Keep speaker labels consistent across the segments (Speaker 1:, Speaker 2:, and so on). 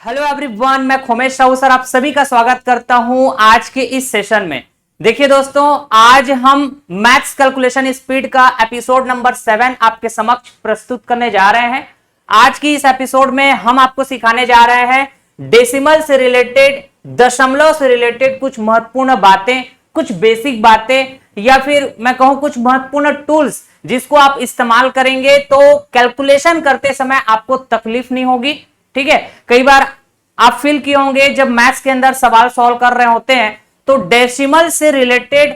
Speaker 1: Hello everyone, मैं Khomesh Rao sir आप सभी का स्वागत करता हूं आज के इस सेशन में। देखिए दोस्तों, आज हम मैथ्स कैलकुलेशन स्पीड का एपिसोड नंबर 7 आपके समक्ष प्रस्तुत करने जा रहे हैं। आज की इस एपिसोड में हम आपको सिखाने जा रहे हैं डेसिमल से रिलेटेड, दशमलव से रिलेटेड कुछ महत्वपूर्ण बातें, कुछ बेसिक बातें, या फिर मैं कहूं कुछ महत्वपूर्ण टूल्स जिसको आप इस्तेमाल करेंगे तो कैलकुलेशन करते समय आपको तकलीफ नहीं होगी। ठीक है, कई बार आप फील किए होंगे जब मैथ्स के अंदर सवाल सॉल्व कर रहे होते हैं तो डेसिमल से रिलेटेड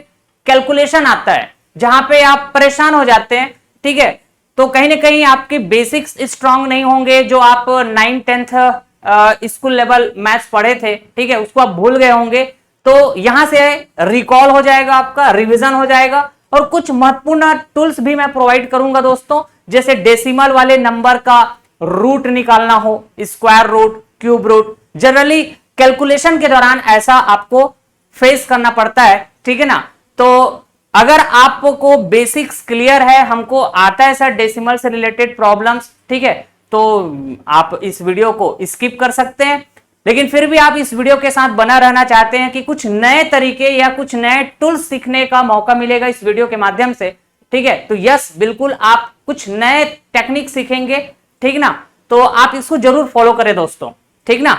Speaker 1: कैलकुलेशन आता है जहां पे आप परेशान हो जाते हैं। ठीक है, तो कहीं ना कहीं आपके बेसिक्स स्ट्रांग नहीं होंगे, जो आप 9th-10th स्कूल लेवल मैथ्स पढ़े थे, ठीक है, उसको आप भूल गए होंगे। तो यहां से रिकॉल हो जाएगा, आपका रिवीजन हो जाएगा। और कुछ महत्वपूर्ण टूल्स भी मैं प्रोवाइड करूंगा दोस्तों, जैसे डेसिमल वाले नंबर का रूट निकालना हो, square root, cube root. Generally calculation के दौरान ऐसा आपको फेस करना पड़ता है, ठीक है ना। तो अगर आपको बेसिक्स क्लियर है, हमको आता है सर डेसिमल से रिलेटेड प्रॉब्लम्स, ठीक है, तो आप इस वीडियो को स्किप कर सकते हैं। लेकिन फिर भी आप इस वीडियो के साथ बना रहना चाहते हैं कि कुछ नए तरीके या कुछ नए टूल्स सीखने का मौका मिलेगा इस वीडियो के माध्यम से, ठीक है, तो यस बिल्कुल आप कुछ नए टेक्निक सीखेंगे, ठीक ना। तो आप इसको जरूर फॉलो करें दोस्तों, ठीक ना।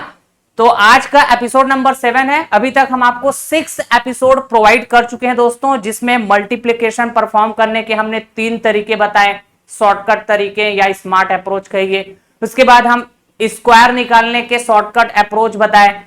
Speaker 1: तो आज का एपिसोड नंबर 7 है। अभी तक हम आपको 6 एपिसोड प्रोवाइड कर चुके हैं दोस्तों, जिसमें मल्टीप्लिकेशन परफॉर्म करने के हमने 3 तरीके बताए, शॉर्टकट तरीके या स्मार्ट अप्रोच कहिए। उसके बाद हम स्क्वायर निकालने के शॉर्टकट अप्रोच बताए,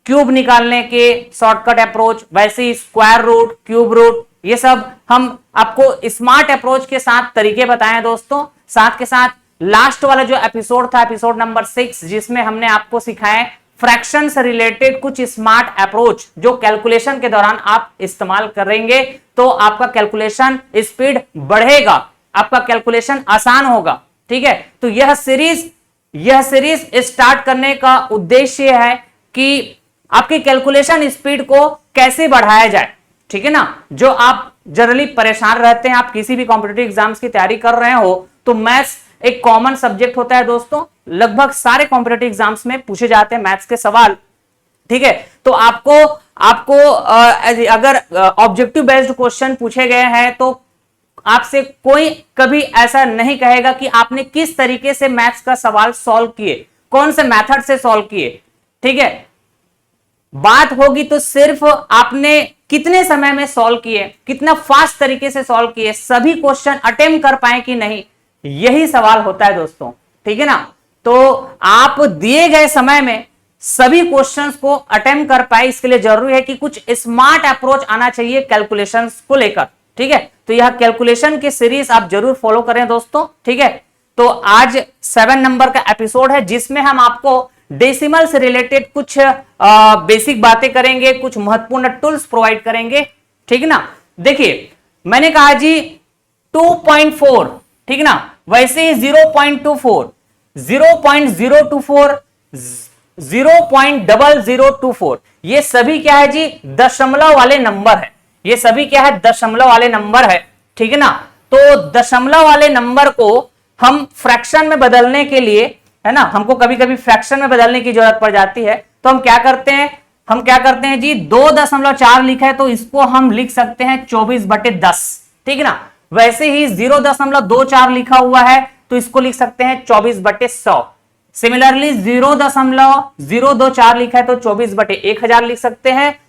Speaker 1: क्यूब निकालने के शॉर्टकट अप्रोच, वैसे ही स्क्वायर रूट, क्यूब रूट, ये सब हम आपको स्मार्ट अप्रोच के साथ तरीके बताए दोस्तों। साथ के साथ लास्ट वाला जो एपिसोड था, एपिसोड नंबर 6, जिसमें हमने आपको सिखाए फ्रैक्शन से रिलेटेड कुछ स्मार्ट अप्रोच जो कैलकुलेशन के दौरान आप इस्तेमाल करेंगे तो आपका कैलकुलेशन स्पीड बढ़ेगा, आपका कैलकुलेशन आसान होगा। ठीक है, तो यह सीरीज स्टार्ट करने का उद्देश्य है कि आपकी कैलकुलेशन स्पीड को कैसे बढ़ाया जाए, ठीक है ना। जो आप जनरली परेशान रहते हैं, आप किसी भी कॉम्पिटिटिव एग्जाम्स की तैयारी कर रहे हो तो मैथ्स एक कॉमन सब्जेक्ट होता है दोस्तों, लगभग सारे कॉम्पिटिटिव एग्जाम्स में पूछे जाते हैं मैथ्स के सवाल, ठीक है। तो आपको अगर ऑब्जेक्टिव बेस्ड क्वेश्चन पूछे गए हैं तो आपसे कोई कभी ऐसा नहीं कहेगा कि आपने किस तरीके से मैथ्स का सवाल सॉल्व किए, कौन से मेथड से सॉल्व किए, ठीक है। बात होगी तो सिर्फ आपने कितने समय में सॉल्व किए, कितना फास्ट तरीके से सॉल्व किए, सभी क्वेश्चन अटेम्प्ट कर पाए कि नहीं, यही सवाल होता है दोस्तों, ठीक है ना। तो आप दिए गए समय में सभी क्वेश्चंस को अटेम्प्ट कर पाए, इसके लिए जरूरी है कि कुछ स्मार्ट अप्रोच आना चाहिए कैलकुलेशंस को लेकर, ठीक है। तो यह कैलकुलेशन की सीरीज आप जरूर फॉलो करें दोस्तों, ठीक है। तो आज 7 नंबर का एपिसोड है जिसमें हम आपको डेसिमल से रिलेटेड कुछ बेसिक बातें करेंगे, कुछ महत्वपूर्ण टूल्स प्रोवाइड करेंगे, ठीक है ना। देखिए मैंने कहा जी 2.4, ठीक ना, वैसे ही 0.24, 0.024, 0.0024, ये सभी क्या है जी, दशमलव वाले नंबर है। ये सभी क्या है, दशमलव वाले नंबर है, ठीक है ना। तो दशमलव वाले नंबर को हम फ्रैक्शन में बदलने के लिए, है ना, हमको कभी कभी फ्रैक्शन में बदलने की जरूरत पड़ जाती है, तो हम क्या करते हैं जी, 2.4 लिखा है तो इसको हम लिख सकते हैं 24/10, ठीक है ना। वैसे ही 0.24 लिखा हुआ है तो इसको लिख सकते हैं 24/100। सिमिलरली 0.024 लिखा है तो 24/1000 लिख सकते हैं।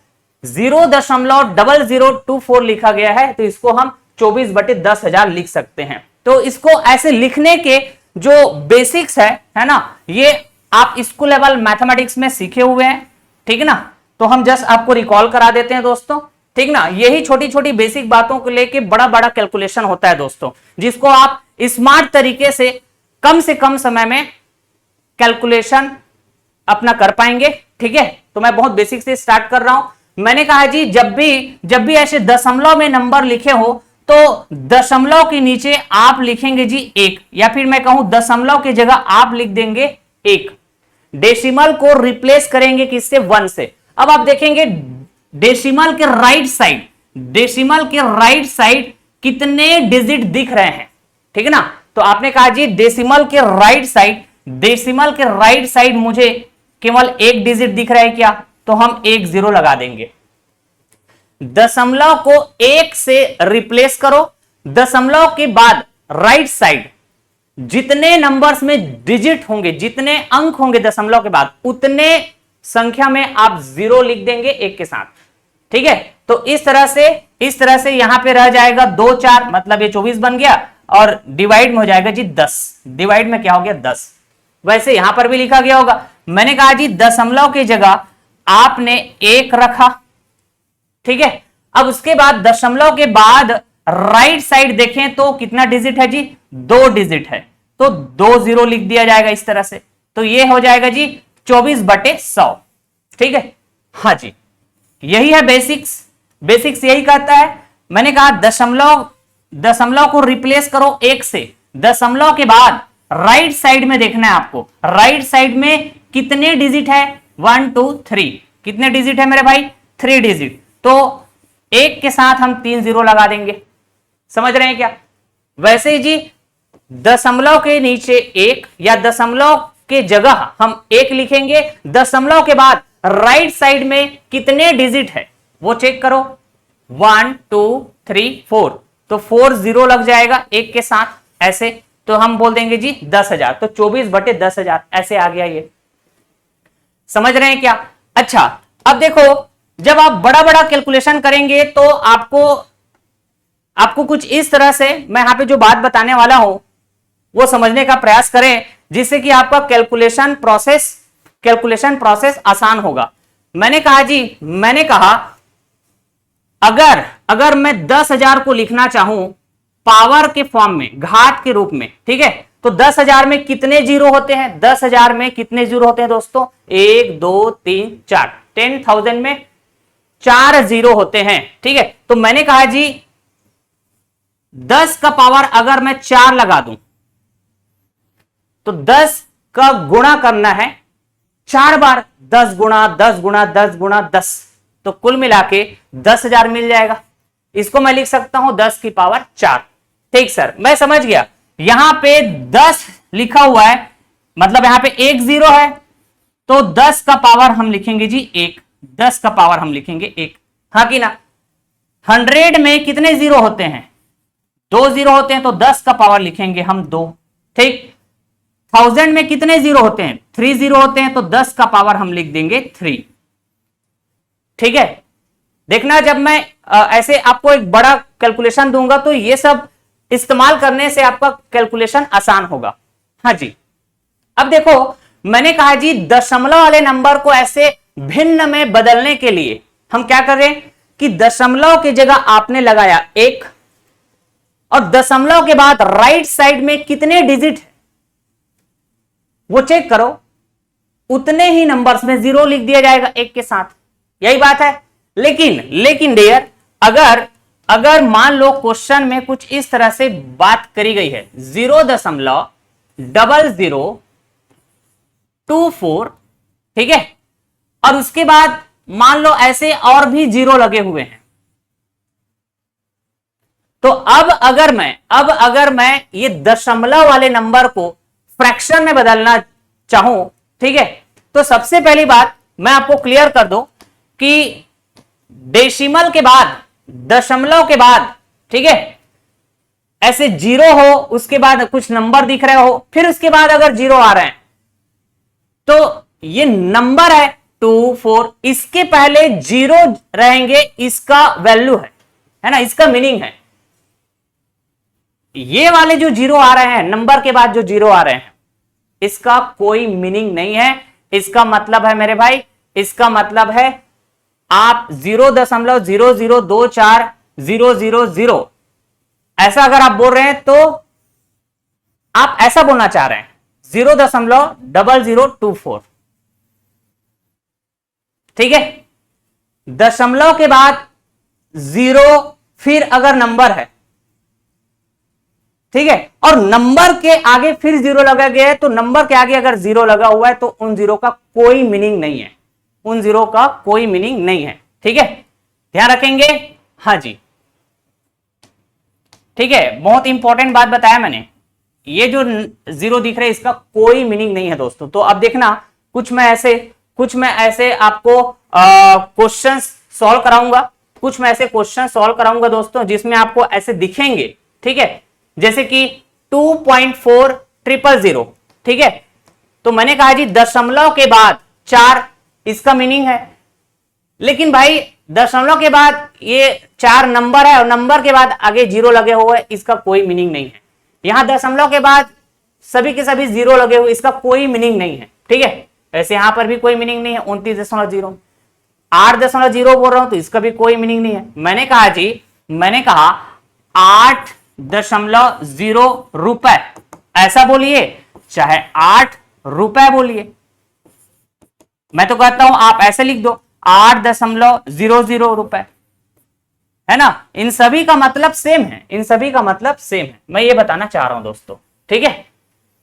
Speaker 1: 0.0024 लिखा गया है तो इसको हम 24/10000 लिख सकते हैं। तो इसको ऐसे लिखने के जो बेसिक्स है ना, ये आप स्कूल लेवल मैथमेटिक्स में सीखे हुए हैं, ठीक है ना। तो हम जस्ट आपको रिकॉल करा देते हैं दोस्तों, ठीक ना। यही छोटी छोटी बेसिक बातों को लेके बड़ा बड़ा कैलकुलेशन होता है दोस्तों, जिसको आप स्मार्ट तरीके से कम समय में कैलकुलेशन अपना कर पाएंगे, ठीक है। तो मैं बहुत बेसिक से स्टार्ट कर रहा हूं। मैंने कहा जी जब भी ऐसे दशमलव में नंबर लिखे हो तो दशमलव के नीचे आप लिखेंगे जी 1, या फिर मैं कहूं दशमलव की जगह आप लिख देंगे 1। डेसिमल को रिप्लेस करेंगे किससे, 1 से। अब आप देखेंगे डेसिमल के राइट साइड कितने डिजिट दिख रहे हैं, ठीक है ना। तो आपने कहा जी डेसिमल के राइट साइड मुझे केवल एक डिजिट दिख रहा है क्या, तो हम एक जीरो लगा देंगे। दशमलव को एक से रिप्लेस करो, दशमलव के बाद राइट साइड जितने नंबर्स में डिजिट होंगे, जितने अंक होंगे दशमलव के बाद, उतने संख्या में आप जीरो लिख देंगे एक के साथ। ठीक है, तो इस तरह से यहां पे रह जाएगा 2 4, मतलब ये 24 बन गया, और डिवाइड में हो जाएगा जी 10। डिवाइड में क्या हो गया 10। वैसे यहां पर भी लिखा गया होगा, मैंने कहा जी दशमलव की जगह आपने एक रखा। ठीक है, अब उसके बाद दशमलव के बाद राइट साइड देखें तो कितना डिजिट है जी, 2 डिजिट है, तो 2 जीरो लिख दिया जाएगा इस तरह से। तो ये हो जाएगा जी 24/100। ठीक है, हाँ जी, यही है बेसिक्स। बेसिक्स यही कहता है। मैंने कहा दशमलव को रिप्लेस करो एक से, दशमलव के बाद राइट साइड में देखना है आपको, राइट साइड में कितने डिजिट है, 1 2 3, कितने डिजिट है मेरे भाई, 3 डिजिट। तो एक के साथ हम 3 जीरो लगा देंगे। समझ रहे हैं क्या? वैसे ही जी दशमलव के नीचे एक, या दशमलव के जगह हम एक लिखेंगे, दशमलव के बाद राइट साइड में कितने डिजिट है वो चेक करो, 1 2 3 4, तो 4 जीरो लग जाएगा एक के साथ ऐसे, तो हम बोल देंगे जी 10,000, तो 24/10,000 ऐसे आ गया ये। समझ रहे हैं क्या? अच्छा, अब देखो जब आप बड़ा बड़ा कैलकुलेशन करेंगे तो आपको कुछ इस तरह से मैं यहां पे जो बात बताने वाला हूं वो समझने का प्रयास करें, जिससे कि आपका कैलकुलेशन प्रोसेस आसान होगा। मैंने कहा अगर मैं 10,000 को लिखना चाहूं पावर के फॉर्म में, घात के रूप में, ठीक है, तो 10,000 में कितने जीरो होते हैं, 10,000 में कितने जीरो होते हैं दोस्तों, 1 2 3 4, 10,000 में 4 जीरो होते हैं। ठीक है, तो मैंने कहा जी 10 का पावर अगर मैं 4 लगा दूं तो 10 का गुणा करना है 4 बार, 10 गुणा 10 गुणा 10 गुणा 10, तो कुल मिला के 10,000 मिल जाएगा। इसको मैं लिख सकता हूं 10 की पावर 4। ठीक सर, मैं समझ गया। यहां पे 10 लिखा हुआ है, मतलब यहां पे 1 जीरो है, तो 10 का पावर हम लिखेंगे जी 1, 10 का पावर हम लिखेंगे 1, हाँ कि ना। 100 में कितने जीरो होते हैं, 2 जीरो होते हैं, तो 10 का पावर लिखेंगे हम 2। ठीक, 1000 में कितने जीरो होते हैं, 3 जीरो होते हैं, तो 10 का पावर हम लिख देंगे 3। ठीक है, देखना जब मैं ऐसे आपको एक बड़ा कैलकुलेशन दूंगा तो ये सब इस्तेमाल करने से आपका कैलकुलेशन आसान होगा। हाँ जी, अब देखो मैंने कहा जी दशमलव वाले नंबर को ऐसे भिन्न में बदलने के लिए हम क्या करें कि दशमलव की जगह आपने लगाया 1, और दशमलव के बाद राइट साइड में कितने डिजिट है वो चेक करो, उतने ही नंबर्स में जीरो लिख दिया जाएगा एक के साथ। यही बात है। लेकिन डियर, अगर मान लो क्वेश्चन में कुछ इस तरह से बात करी गई है, 0.0024, ठीक है, और उसके बाद मान लो ऐसे और भी जीरो लगे हुए हैं, तो अब अगर मैं ये दशमलव वाले नंबर को फ्रैक्शन में बदलना चाहूं, ठीक है, तो सबसे पहली बात मैं आपको क्लियर कर दूं कि डेसिमल के बाद, दशमलव के बाद, ठीक है, ऐसे जीरो हो, उसके बाद कुछ नंबर दिख रहे हो, फिर उसके बाद अगर जीरो आ रहे हैं, तो ये नंबर है 2 4, इसके पहले जीरो रहेंगे, इसका वैल्यू है ना, इसका मीनिंग है। ये वाले जो जीरो आ रहे हैं, नंबर के बाद जो जीरो आ रहे हैं, इसका कोई मीनिंग नहीं है। इसका मतलब है मेरे भाई, इसका मतलब है आप 0.0024000 ऐसा अगर आप बोल रहे हैं तो आप ऐसा बोलना चाह रहे हैं 0.0024। ठीक है, दशमलव के बाद जीरो, फिर अगर नंबर है, ठीक है, और नंबर के आगे फिर जीरो लगा गया है, तो नंबर के आगे अगर जीरो लगा हुआ है तो उन जीरो का कोई मीनिंग नहीं है, उन जीरो का कोई मीनिंग नहीं है। ठीक है, ध्यान रखेंगे। हाँ जी, ठीक है, बहुत इंपॉर्टेंट बात बताया मैंने, ये जो जीरो दिख रहा है इसका कोई मीनिंग नहीं है दोस्तों। तो अब देखना, कुछ मैं ऐसे कुछ मैं ऐसे आपको क्वेश्चन सॉल्व कराऊंगा, कुछ मैं ऐसे क्वेश्चन सॉल्व कराऊंगा दोस्तों जिसमें आपको ऐसे दिखेंगे, ठीक है, जैसे कि 2.4000, ठीक है। तो मैंने कहा जी दशमलव के बाद 4, इसका मीनिंग है। लेकिन भाई दशमलव के बाद ये 4 नंबर है और नंबर के बाद आगे 0 लगे हुए, इसका कोई मीनिंग नहीं है। यहां दशमलव के बाद सभी के सभी 0 लगे हुए, इसका कोई मीनिंग नहीं है, ठीक है। ऐसे यहां पर भी कोई मीनिंग नहीं है। 29.0, 8.0 बोल रहा हूं तो इसका भी कोई मीनिंग नहीं है। मैंने कहा 8.0 रुपए, ऐसा बोलिए चाहे 8 रुपए बोलिए। मैं तो कहता हूं आप ऐसे लिख दो 8.00 रुपए, है ना। इन सभी का मतलब सेम है, इन सभी का मतलब सेम है, मैं ये बताना चाह रहा हूं दोस्तों, ठीक है।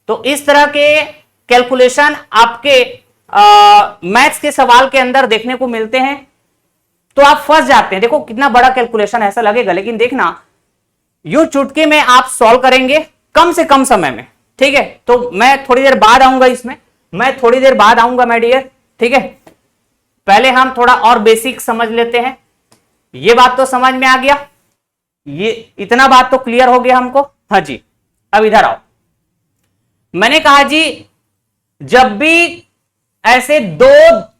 Speaker 1: तो इस तरह के कैलकुलेशन आपके मैथ्स के सवाल के अंदर देखने को मिलते हैं, तो आप फंस जाते हैं। देखो कितना बड़ा कैलकुलेशन ऐसा लगेगा, लेकिन देखना यूं चुटकी में आप सॉल्व करेंगे कम से कम समय में, ठीक है। तो मैं थोड़ी देर बाद आऊंगा इसमें, मैं थोड़ी देर बाद आऊंगा माय डियर, ठीक है। पहले हम थोड़ा और बेसिक समझ लेते हैं। ये बात तो समझ में आ गया, ये इतना बात तो क्लियर हो गया हमको। हाँ जी, अब इधर आओ। मैंने कहा जी जब भी ऐसे 2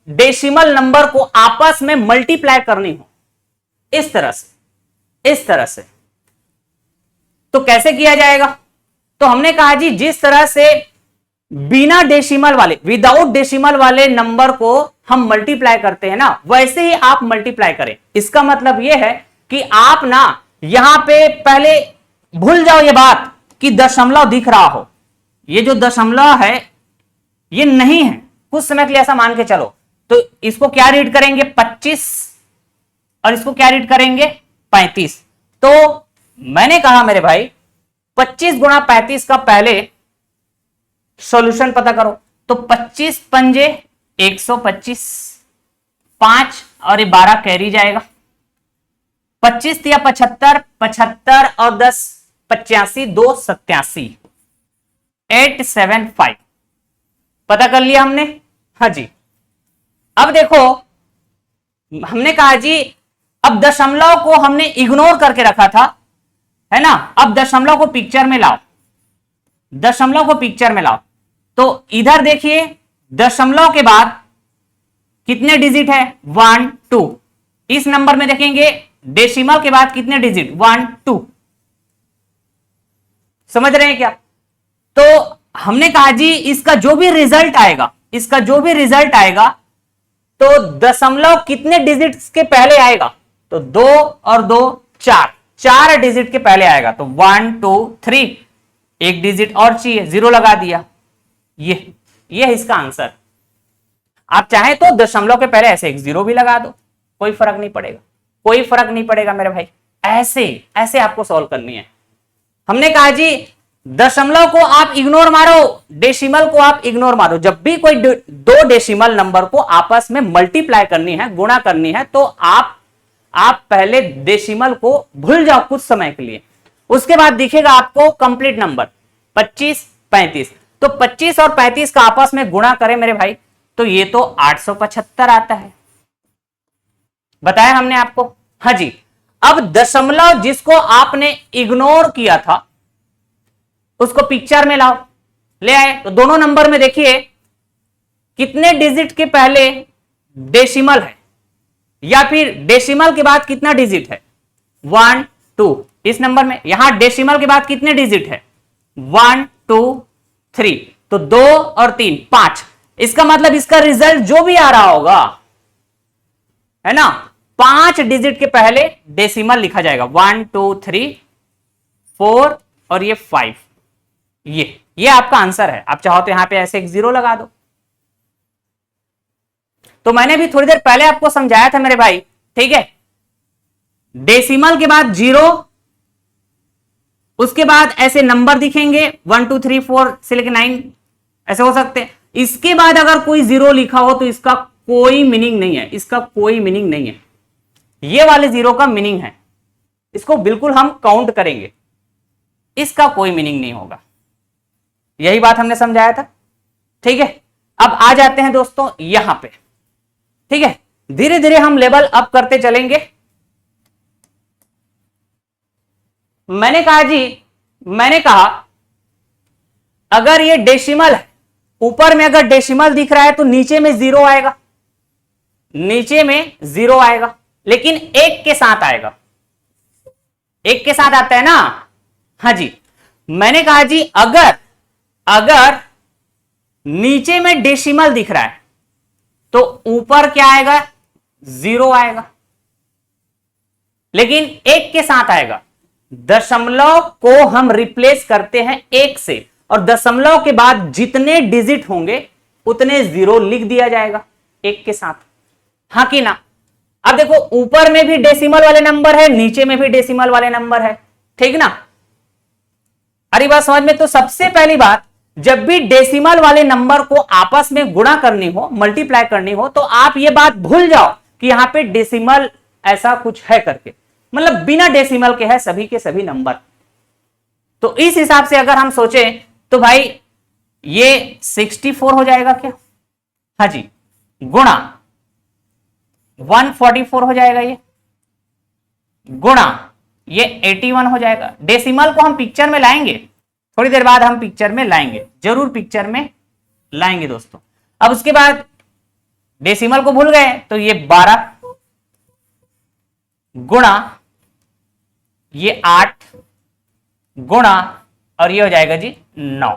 Speaker 1: डेसिमल नंबर को आपस में मल्टीप्लाई करनी हो, इस तरह से तो कैसे किया जाएगा। तो हमने कहा जी जिस तरह से बिना डेसिमल वाले, विदाउट डेसिमल वाले नंबर को हम मल्टीप्लाई करते हैं ना, वैसे ही आप मल्टीप्लाई करें। इसका मतलब यह है कि आप ना यहां पे पहले भूल जाओ ये बात कि दशमलव दिख रहा हो। ये जो दशमलव है ये नहीं है, कुछ समय के लिए ऐसा मान के चलो। तो इसको क्या रीड करेंगे 25 और इसको क्या रीड करेंगे 35। तो मैंने कहा मेरे भाई 25 गुणा 35 का पहले सॉल्यूशन पता करो। तो 25 पंजे 125, 5 और ये 12 कैरी जाएगा। 25 या 75, 75 और 10 85, 2 87, 875 पता कर लिया हमने। हाँ जी, अब देखो हमने कहा जी अब दशमलव को हमने इग्नोर करके रखा था, है ना। अब दशमलव को पिक्चर में लाओ, दशमलव को पिक्चर में लाओ। तो इधर देखिए दशमलव के बाद कितने डिजिट है 1 2। इस नंबर में देखेंगे डेसिमल के बाद कितने डिजिट 1 2। समझ रहे हैं क्या। तो हमने कहा जी इसका जो भी रिजल्ट आएगा, इसका जो भी रिजल्ट आएगा तो दशमलव कितने डिजिट्स के पहले आएगा। तो 2 और 2 4 डिजिट के पहले आएगा। तो 1 2 3, एक डिजिट और चाहिए, 0 लगा दिया। ये है इसका आंसर। आप चाहे तो दशमलव के पहले ऐसे एक 0 भी लगा दो, कोई फर्क नहीं पड़ेगा, कोई फर्क नहीं पड़ेगा मेरे भाई। ऐसे आपको सॉल्व करनी है। हमने कहा जी दशमलव को आप इग्नोर मारो, डेसिमल को आप इग्नोर मारो। जब भी कोई 2 डेसिमल नंबर को आपस में मल्टीप्लाई करनी है, गुणा करनी है, तो आप पहले डेसिमल को भूल जाओ कुछ समय के लिए। उसके बाद दिखेगा आपको कंप्लीट नंबर 25 35। तो 25 और 35 का आपस में गुणा करें मेरे भाई तो ये तो 875 आता है, बताया हमने आपको। हाँ जी, अब दशमलव जिसको आपने इग्नोर किया था उसको पिक्चर में लाओ, ले आए। तो दोनों नंबर में देखिए कितने डिजिट के पहले डेसिमल है, या फिर डेसिमल के बाद कितना डिजिट है 1 2। इस नंबर में यहां डेसिमल के बाद कितने डिजिट है 1 2 3। तो 2 और 3 5। इसका मतलब इसका रिजल्ट जो भी आ रहा होगा, है ना, 5 डिजिट के पहले डेसिमल लिखा जाएगा। 1 2 3 4 और ये 5। ये आपका आंसर है। आप चाहो तो यहां पे ऐसे एक 0 लगा दो। तो मैंने भी थोड़ी देर पहले आपको समझाया था मेरे भाई, ठीक है। डेसिमल के बाद 0, उसके बाद ऐसे नंबर दिखेंगे 1 2 3 4 से लेकर 9, ऐसे हो सकते हैं। इसके बाद अगर कोई 0 लिखा हो तो इसका कोई मीनिंग नहीं है, इसका कोई मीनिंग नहीं है। ये वाले 0 का मीनिंग है, इसको बिल्कुल हम काउंट करेंगे, इसका कोई मीनिंग नहीं होगा। यही बात हमने समझाया था, ठीक है। अब आ जाते हैं दोस्तों यहां पे। ठीक है, धीरे धीरे हम लेवल अप करते चलेंगे। मैंने कहा अगर ये डेसिमल है, ऊपर में अगर डेसिमल दिख रहा है तो नीचे में जीरो आएगा, नीचे में जीरो आएगा, लेकिन एक के साथ आएगा, एक के साथ आता है ना। हाँ जी, मैंने कहा जी अगर नीचे में डेसिमल दिख रहा है तो ऊपर क्या आएगा, जीरो आएगा, लेकिन एक के साथ आएगा। दशमलव को हम रिप्लेस करते हैं एक से, और दशमलव के बाद जितने डिजिट होंगे उतने जीरो लिख दिया जाएगा एक के साथ, हाँ कि ना। अब देखो ऊपर में भी डेसिमल वाले नंबर है, नीचे में भी डेसिमल वाले नंबर है, ठीक ना। अरे बात समझ में। तो सबसे पहली बात, जब भी डेसिमल वाले नंबर को आपस में गुणा करनी हो, मल्टीप्लाई करनी हो, तो आप ये बात भूल जाओ कि यहां पे डेसिमल ऐसा कुछ है करके, मतलब बिना डेसिमल के है सभी के सभी नंबर। तो इस हिसाब से अगर हम सोचें तो भाई ये 64 हो जाएगा क्या, हाँ जी, गुणा 144 हो जाएगा, ये गुणा ये 81 हो जाएगा। डेसिमल को हम पिक्चर में लाएंगे, थोड़ी देर बाद हम पिक्चर में लाएंगे, जरूर पिक्चर में लाएंगे दोस्तों। अब उसके बाद डेसिमल को भूल गए तो ये 12 गुणा ये 8 गुणा और ये हो जाएगा जी 9।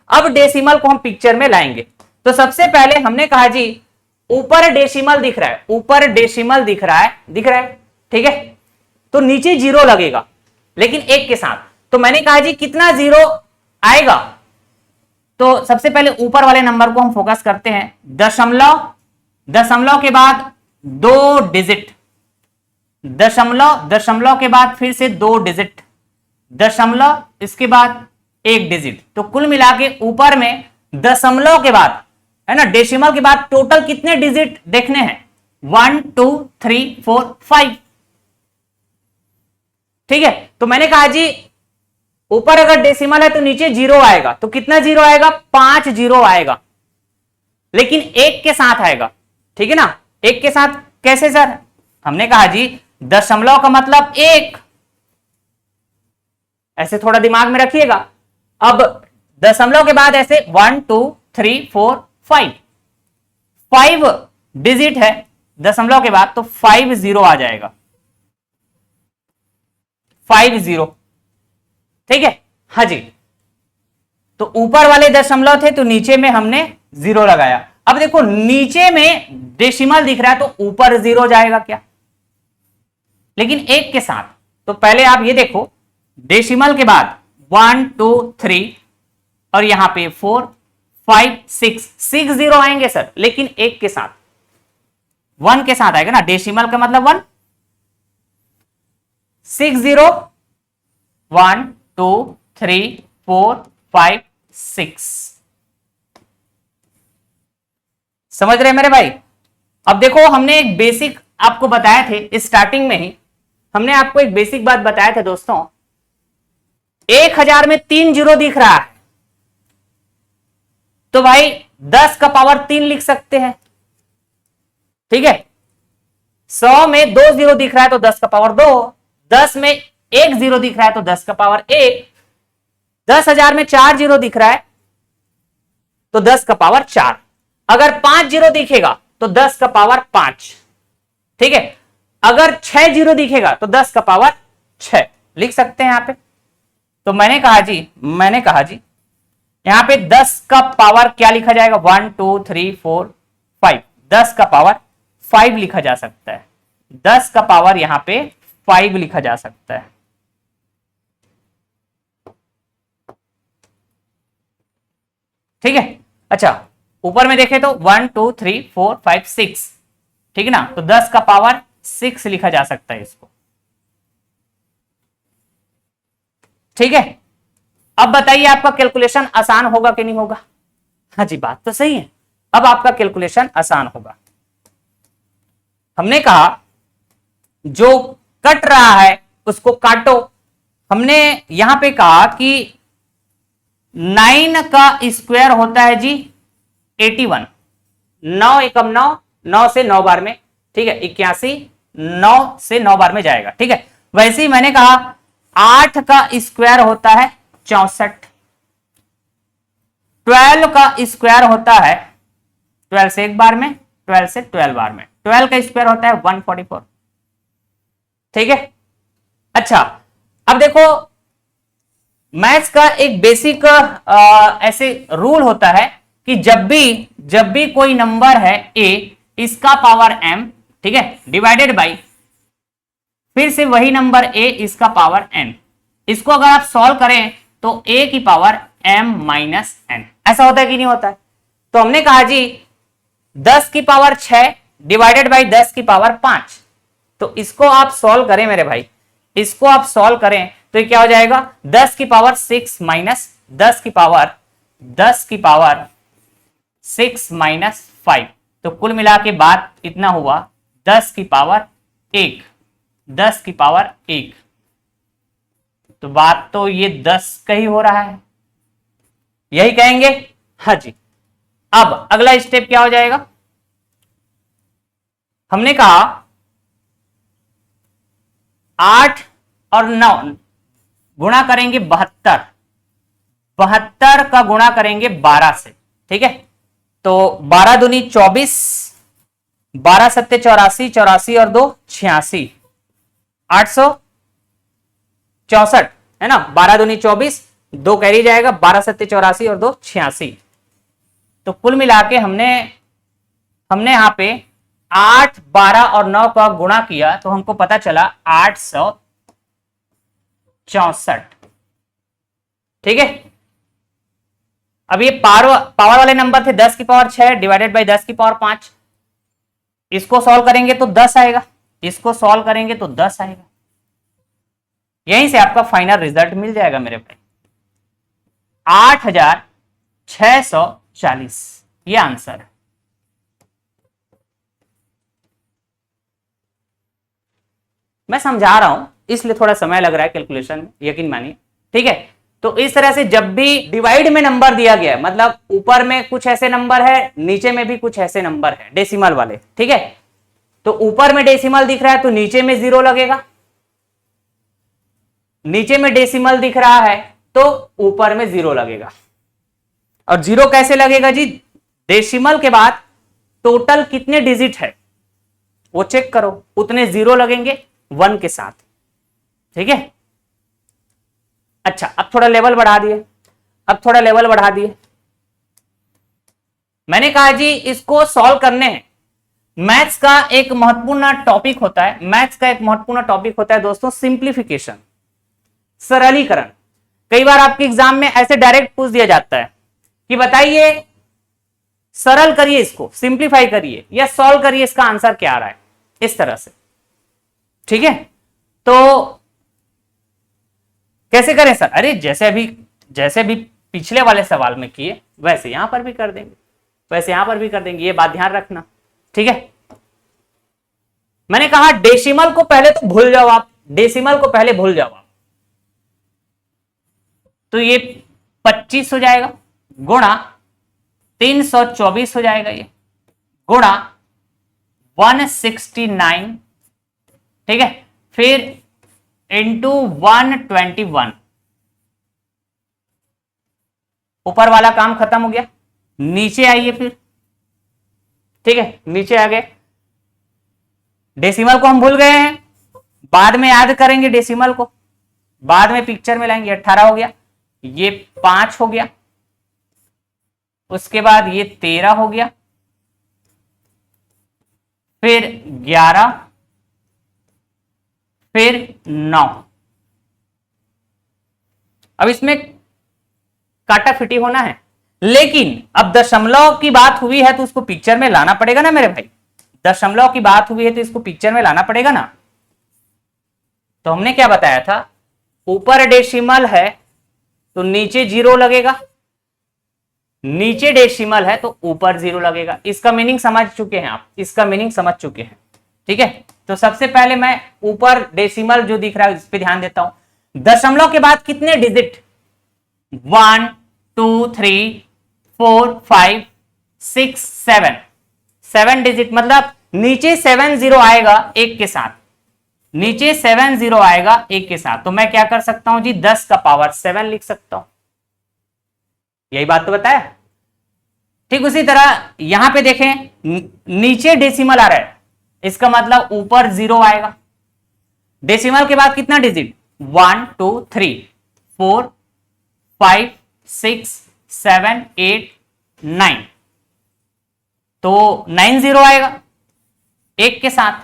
Speaker 1: अब डेसिमल को हम पिक्चर में लाएंगे। तो सबसे पहले हमने कहा जी ऊपर डेसिमल दिख रहा है, ऊपर डेसिमल दिख रहा है, ठीक है, तो नीचे जीरो लगेगा लेकिन एक के साथ। तो मैंने कहा जी कितना जीरो आएगा, तो सबसे पहले ऊपर वाले नंबर को हम फोकस करते हैं। दशमलव, दशमलव के बाद 2 डिजिट, दशमलव, दशमलव के बाद फिर से 2 डिजिट, दशमलव, इसके बाद 1 डिजिट। तो कुल मिला के ऊपर में दशमलव के बाद, है ना, डेसिमल के बाद टोटल कितने डिजिट देखने हैं, 1 2 3 4 5, ठीक है। तो मैंने कहा जी ऊपर अगर डेसिमल है तो नीचे जीरो आएगा, तो कितना जीरो आएगा, 5 जीरो आएगा, लेकिन एक के साथ आएगा, ठीक है ना। एक के साथ कैसे सर, हमने कहा जी दशमलव का मतलब एक, ऐसे थोड़ा दिमाग में रखिएगा। अब दशमलव के बाद ऐसे 1 2 3 4 5, 5 डिजिट है दशमलव के बाद, तो 5 जीरो आ जाएगा, 5 जीरो, ठीक है, हाँ जी। तो ऊपर वाले दशमलव थे तो नीचे में हमने जीरो लगाया। अब देखो नीचे में डेसिमल दिख रहा है तो ऊपर जीरो जाएगा क्या, लेकिन एक के साथ। तो पहले आप ये देखो डेसिमल के बाद 1 2 3 और यहां पे 4 5 6 जीरो आएंगे सर, लेकिन एक के साथ, 1 के साथ आएगा ना, डेसिमल का मतलब 1, 6 जीरो, 1 2 3 4 5 6, समझ रहे मेरे भाई। अब देखो हमने एक बेसिक आपको बताए थे स्टार्टिंग में ही, हमने आपको एक बेसिक बात बताया था दोस्तों, 1000 में 3 जीरो दिख रहा है तो भाई 10 का पावर 3 लिख सकते हैं, ठीक है। 100 में 2 जीरो दिख रहा है तो 10 का पावर 2, 10 में 1 जीरो दिख रहा है तो 10 का पावर 1, 10,000 में 4 जीरो दिख रहा है तो 10 का पावर 4, अगर 5 जीरो दिखेगा तो 10 का पावर 5, ठीक है। अगर 6 जीरो दिखेगा तो 10 का पावर 6 लिख सकते हैं यहां पे। तो मैंने कहा जी यहां पे 10 का पावर क्या लिखा जाएगा, 1 2 3 4 5, 10 का पावर 5 लिखा जा सकता है, 10 का पावर यहां पे 5 लिखा जा सकता है, ठीक है। अच्छा ऊपर में देखें तो 1 2 3 4 5 6, ठीक है ना, तो 10 का पावर 6 लिखा जा सकता है इसको, ठीक है। अब बताइए आपका कैलकुलेशन आसान होगा कि नहीं होगा, हाँ जी बात तो सही है, अब आपका कैलकुलेशन आसान होगा। हमने कहा जो कट रहा है उसको काटो। हमने यहां पे कहा कि 9 का स्क्वायर होता है जी 81, 9 एकम 9, 9 से 9 बार में, ठीक है, 81 9 से 9 बार में जाएगा, ठीक है। वैसे ही मैंने कहा 8 का स्क्वायर होता है 64, 12 का स्क्वायर होता है 12 से एक बार में, 12 से 12 बार में, 12 का स्क्वायर होता है 144, ठीक है। अच्छा, अब देखो मैथ्स का एक बेसिक ऐसे रूल होता है कि जब भी कोई नंबर है a, इसका पावर m, ठीक है, डिवाइडेड बाई फिर से वही नंबर a, इसका पावर n, इसको अगर आप सॉल्व करें तो a की पावर m माइनस n, ऐसा होता है कि नहीं होता है। तो हमने कहा जी 10 की पावर 6 डिवाइडेड बाई 10 की पावर 5, तो इसको आप सॉल्व करें मेरे भाई, इसको आप सॉल्व करें तो ये क्या हो जाएगा 10 की पावर 6 माइनस 10 की पावर 6 माइनस 5, तो कुल मिला के बात इतना हुआ 10 की पावर 1, 10 की पावर 1, तो बात तो ये 10 का ही हो रहा है, यही कहेंगे। हाँ जी, अब अगला स्टेप क्या हो जाएगा, हमने कहा 8 और 9 गुणा करेंगे 72, 72 का गुणा करेंगे 12 से, ठीक है, तो 12 दूनी 24, 12 सत्ते 84, 84 और 2 86, 864 है ना, 12 दूनी 24, 2 कैरी जाएगा, 12 सत्ते 84 और 2 86, तो कुल मिला के हमने यहां पे 8, 12 और 9 का गुणा किया तो हमको पता चला 864, ठीक है। अब ये पावर वाले नंबर थे 10 की पावर 6 डिवाइडेड बाई 10 की पावर 5, इसको सॉल्व करेंगे तो 10 आएगा, इसको सॉल्व करेंगे तो 10 आएगा, यहीं से आपका फाइनल रिजल्ट मिल जाएगा मेरे भाई 8640, ये आंसर है। मैं समझा रहा हूं इसलिए थोड़ा समय लग रहा है कैलकुलेशन में, यकीन मानिए, ठीक है। तो इस तरह से जब भी डिवाइड में नंबर दिया गया है, मतलब ऊपर में कुछ ऐसे नंबर है, नीचे में भी कुछ ऐसे नंबर है डेसिमल वाले, ठीक है, तो ऊपर में डेसिमल दिख रहा है तो नीचे में 0 लगेगा, नीचे में डेसिमल दिख रहा है तो ऊपर में 0 लगेगा। और 0 कैसे लगेगा जी, डेसिमल के बाद टोटल कितने डिजिट है वो चेक करो, उतने 0 लगेंगे 1 के साथ, ठीक है। अच्छा, अब थोड़ा लेवल बढ़ा दिए, मैंने कहा जी इसको सॉल्व करने हैं। मैथ्स का एक महत्वपूर्ण टॉपिक होता है, दोस्तों सिंप्लीफिकेशन, सरलीकरण। कई बार आपके एग्जाम में ऐसे डायरेक्ट पूछ दिया जाता है कि बताइए सरल करिए, इसको सिंप्लीफाई करिए या सॉल्व करिए, इसका आंसर क्या आ रहा है, इस तरह से, ठीक है। तो कैसे करें सर, अरे जैसे भी पिछले वाले सवाल में किए वैसे यहां पर भी कर देंगे, ये बात ध्यान रखना, ठीक है। मैंने कहा डेसिमल को पहले तो भूल जाओ आप, तो ये 25 हो जाएगा, गुणा 324 हो जाएगा, ये गुणा 169, ठीक है, फिर इंटू 121, ऊपर वाला काम खत्म हो गया, नीचे आइए फिर, ठीक है, नीचे आ गए, डेसिमल को हम भूल गए हैं, बाद में याद करेंगे डेसिमल को, बाद में पिक्चर में लाएंगे, 18 हो गया, ये 5 हो गया, उसके बाद ये 13 हो गया, फिर 11, फिर 9। अब इसमें काटाफिटी होना है, लेकिन अब दशमलव की बात हुई है तो उसको पिक्चर में लाना पड़ेगा ना मेरे भाई, दशमलव की बात हुई है तो इसको पिक्चर में लाना पड़ेगा ना। तो हमने क्या बताया था, ऊपर डेसिमल है तो नीचे 0 लगेगा, नीचे डेसिमल है तो ऊपर 0 लगेगा। इसका मीनिंग समझ चुके हैं आप, ठीक है। तो सबसे पहले मैं ऊपर डेसिमल जो दिख रहा है इस पे ध्यान देता हूं। दशमलव के बाद कितने डिजिट, 1 2 3 4 5 6 7, 7 डिजिट मतलब नीचे 7 जीरो आएगा एक के साथ, नीचे 7 जीरो आएगा एक के साथ, तो मैं क्या कर सकता हूं जी 10 का पावर 7 लिख सकता हूं। यही बात तो बताया। ठीक उसी तरह यहां पे देखें, नीचे डेसिमल आ रहा है, इसका मतलब ऊपर जीरो आएगा। डेसिमल के बाद कितना डिजिट 1 2 3 4 5 6 7 8 9, तो 9 जीरो आएगा एक के साथ,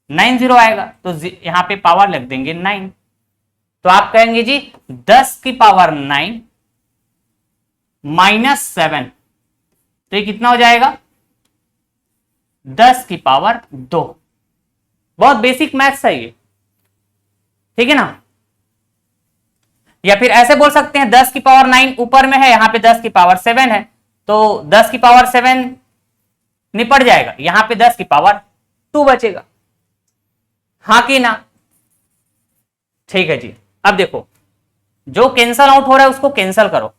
Speaker 1: 9 जीरो आएगा तो यहां पे पावर लग देंगे 9। तो आप कहेंगे जी 10 की पावर 9 माइनस 7, तो ये कितना हो जाएगा 10 की पावर 2। बहुत बेसिक मैथ्स है ये, ठीक है ना। या फिर ऐसे बोल सकते हैं 10 की पावर 9 ऊपर में है, यहां पे 10 की पावर 7 है, तो 10 की पावर 7 निपट जाएगा, यहां पे 10 की पावर 2 बचेगा। हाँ कि ना? ठीक है जी। अब देखो जो कैंसल आउट हो रहा है उसको कैंसल करो।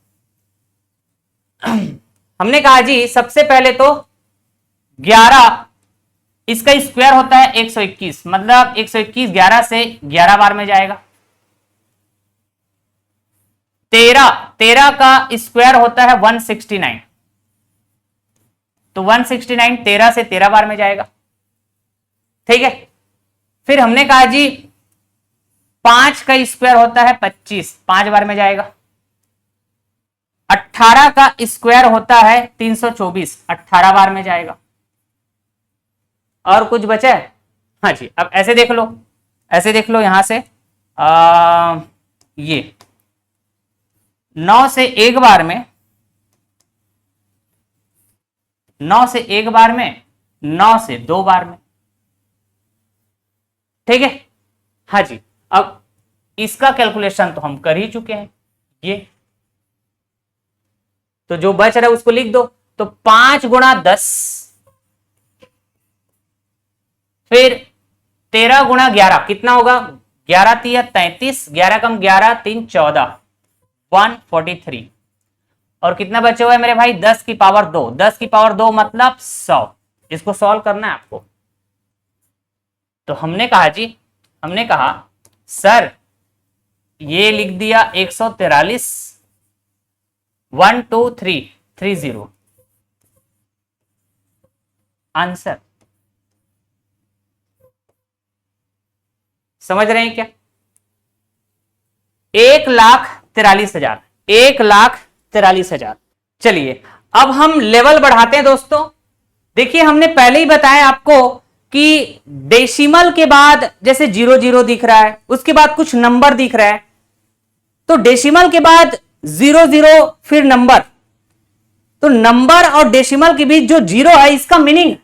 Speaker 1: हमने कहा जी सबसे पहले तो 11 इसका स्क्वायर होता है 121, मतलब 121 11 से 11 बार में जाएगा। 13 का स्क्वायर होता है 169, तो 169 13 से 13 बार में जाएगा, ठीक है। फिर हमने कहा जी 5 का स्क्वायर होता है 25, 5 बार में जाएगा। 18 का स्क्वायर होता है 324, 18 बार में जाएगा। और कुछ बचा है? हाँ जी। अब ऐसे देख लो, ऐसे देख लो यहां से ये 9 से 1 बार में, 9 से 1 बार में, 9 से 2 बार में, ठीक है। हाँ जी। अब इसका कैलकुलेशन तो हम कर ही चुके हैं, ये तो जो बच रहा है उसको लिख दो। तो 5 गुणा 10, फिर 13 गुणा 11 कितना होगा 11 3 33, 11 कम 11 3 14, 143। और कितना बचे हुआ है मेरे भाई 10 की पावर 2, 10 की पावर 2 मतलब 100। इसको सॉल्व करना है आपको। तो हमने कहा जी, हमने कहा सर ये लिख दिया 143 1 2 3 30 आंसर। समझ रहे हैं क्या? 1,43,000, 1,43,000। चलिए अब हम लेवल बढ़ाते हैं दोस्तों। देखिए हमने पहले ही बताया आपको कि डेसिमल के बाद जैसे 00 दिख रहा है, उसके बाद कुछ नंबर दिख रहा है, तो डेसिमल के बाद 00 फिर नंबर, तो नंबर और डेसिमल के बीच जो 0 है इसका मीनिंग।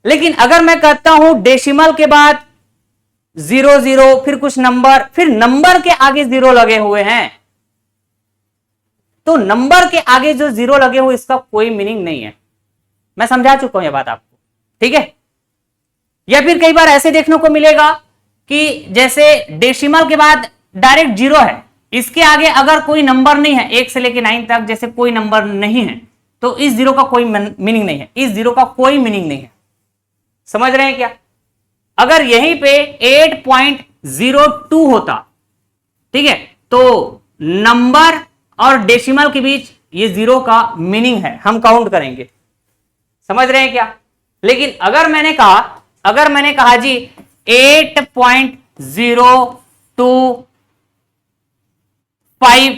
Speaker 1: लेकिन अगर मैं कहता हूं डेसिमल के बाद 00 फिर कुछ नंबर, फिर नंबर के आगे 0 लगे हुए हैं, तो नंबर के आगे जो 0 लगे हुए इसका कोई मीनिंग नहीं है। मैं समझा चुका हूं यह बात आपको, ठीक है। या फिर कई बार ऐसे देखने को मिलेगा कि जैसे डेसिमल के बाद डायरेक्ट 0 है, इसके आगे अगर कोई नंबर नहीं है 1 से लेकर 9 तक जैसे कोई नंबर नहीं है, तो इस 0 का कोई मीनिंग नहीं है, इस 0 का कोई मीनिंग नहीं है। समझ रहे हैं क्या? अगर यहीं पे 8.02 होता, ठीक है, तो नंबर और डेसिमल के बीच ये 0 का मीनिंग है, हम काउंट करेंगे। समझ रहे हैं क्या? लेकिन अगर मैंने कहा जी 8.025,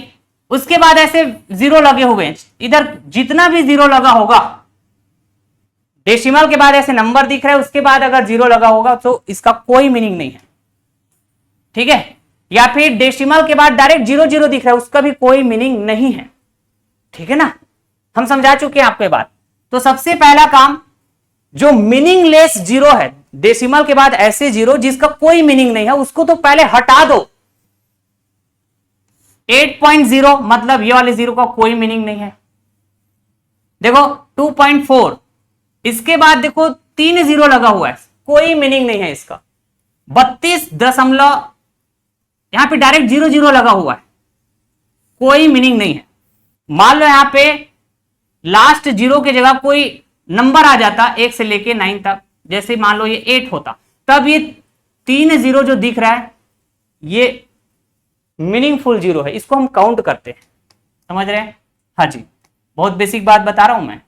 Speaker 1: उसके बाद ऐसे 0 लगे हुए हैं, इधर जितना भी 0 लगा होगा, डेसिमल के बाद ऐसे नंबर दिख रहा है, उसके बाद अगर 0 लगा होगा तो इसका कोई मीनिंग नहीं है, ठीक है। या फिर डेसिमल के बाद डायरेक्ट 00 दिख रहा है, उसका भी कोई मीनिंग नहीं है, ठीक है ना। हम समझा चुके हैं आपको ये बात। तो सबसे पहला काम, जो मीनिंगलेस 0 है, डेसिमल के बाद ऐसे 0 जिसका कोई मीनिंग नहीं है, उसको तो पहले हटा दो। 8.0 मतलब ये वाले 0 का कोई मीनिंग नहीं है। देखो 2.4, इसके बाद देखो 3 0 लगा हुआ है, कोई मीनिंग नहीं है इसका। 32 दशमलव, यहां पे डायरेक्ट 00 लगा हुआ है, कोई मीनिंग नहीं है। मान लो यहां पे लास्ट 0 की जगह कोई नंबर आ जाता 1 से लेके 9 तक, जैसे मान लो ये 8 होता, तब ये 3 जीरो जो दिख रहा है ये मीनिंगफुल जीरो है, इसको हम काउंट करते हैं। समझ रहे हैं? हाँ जी, बहुत बेसिक बात बता रहा हूं मैं,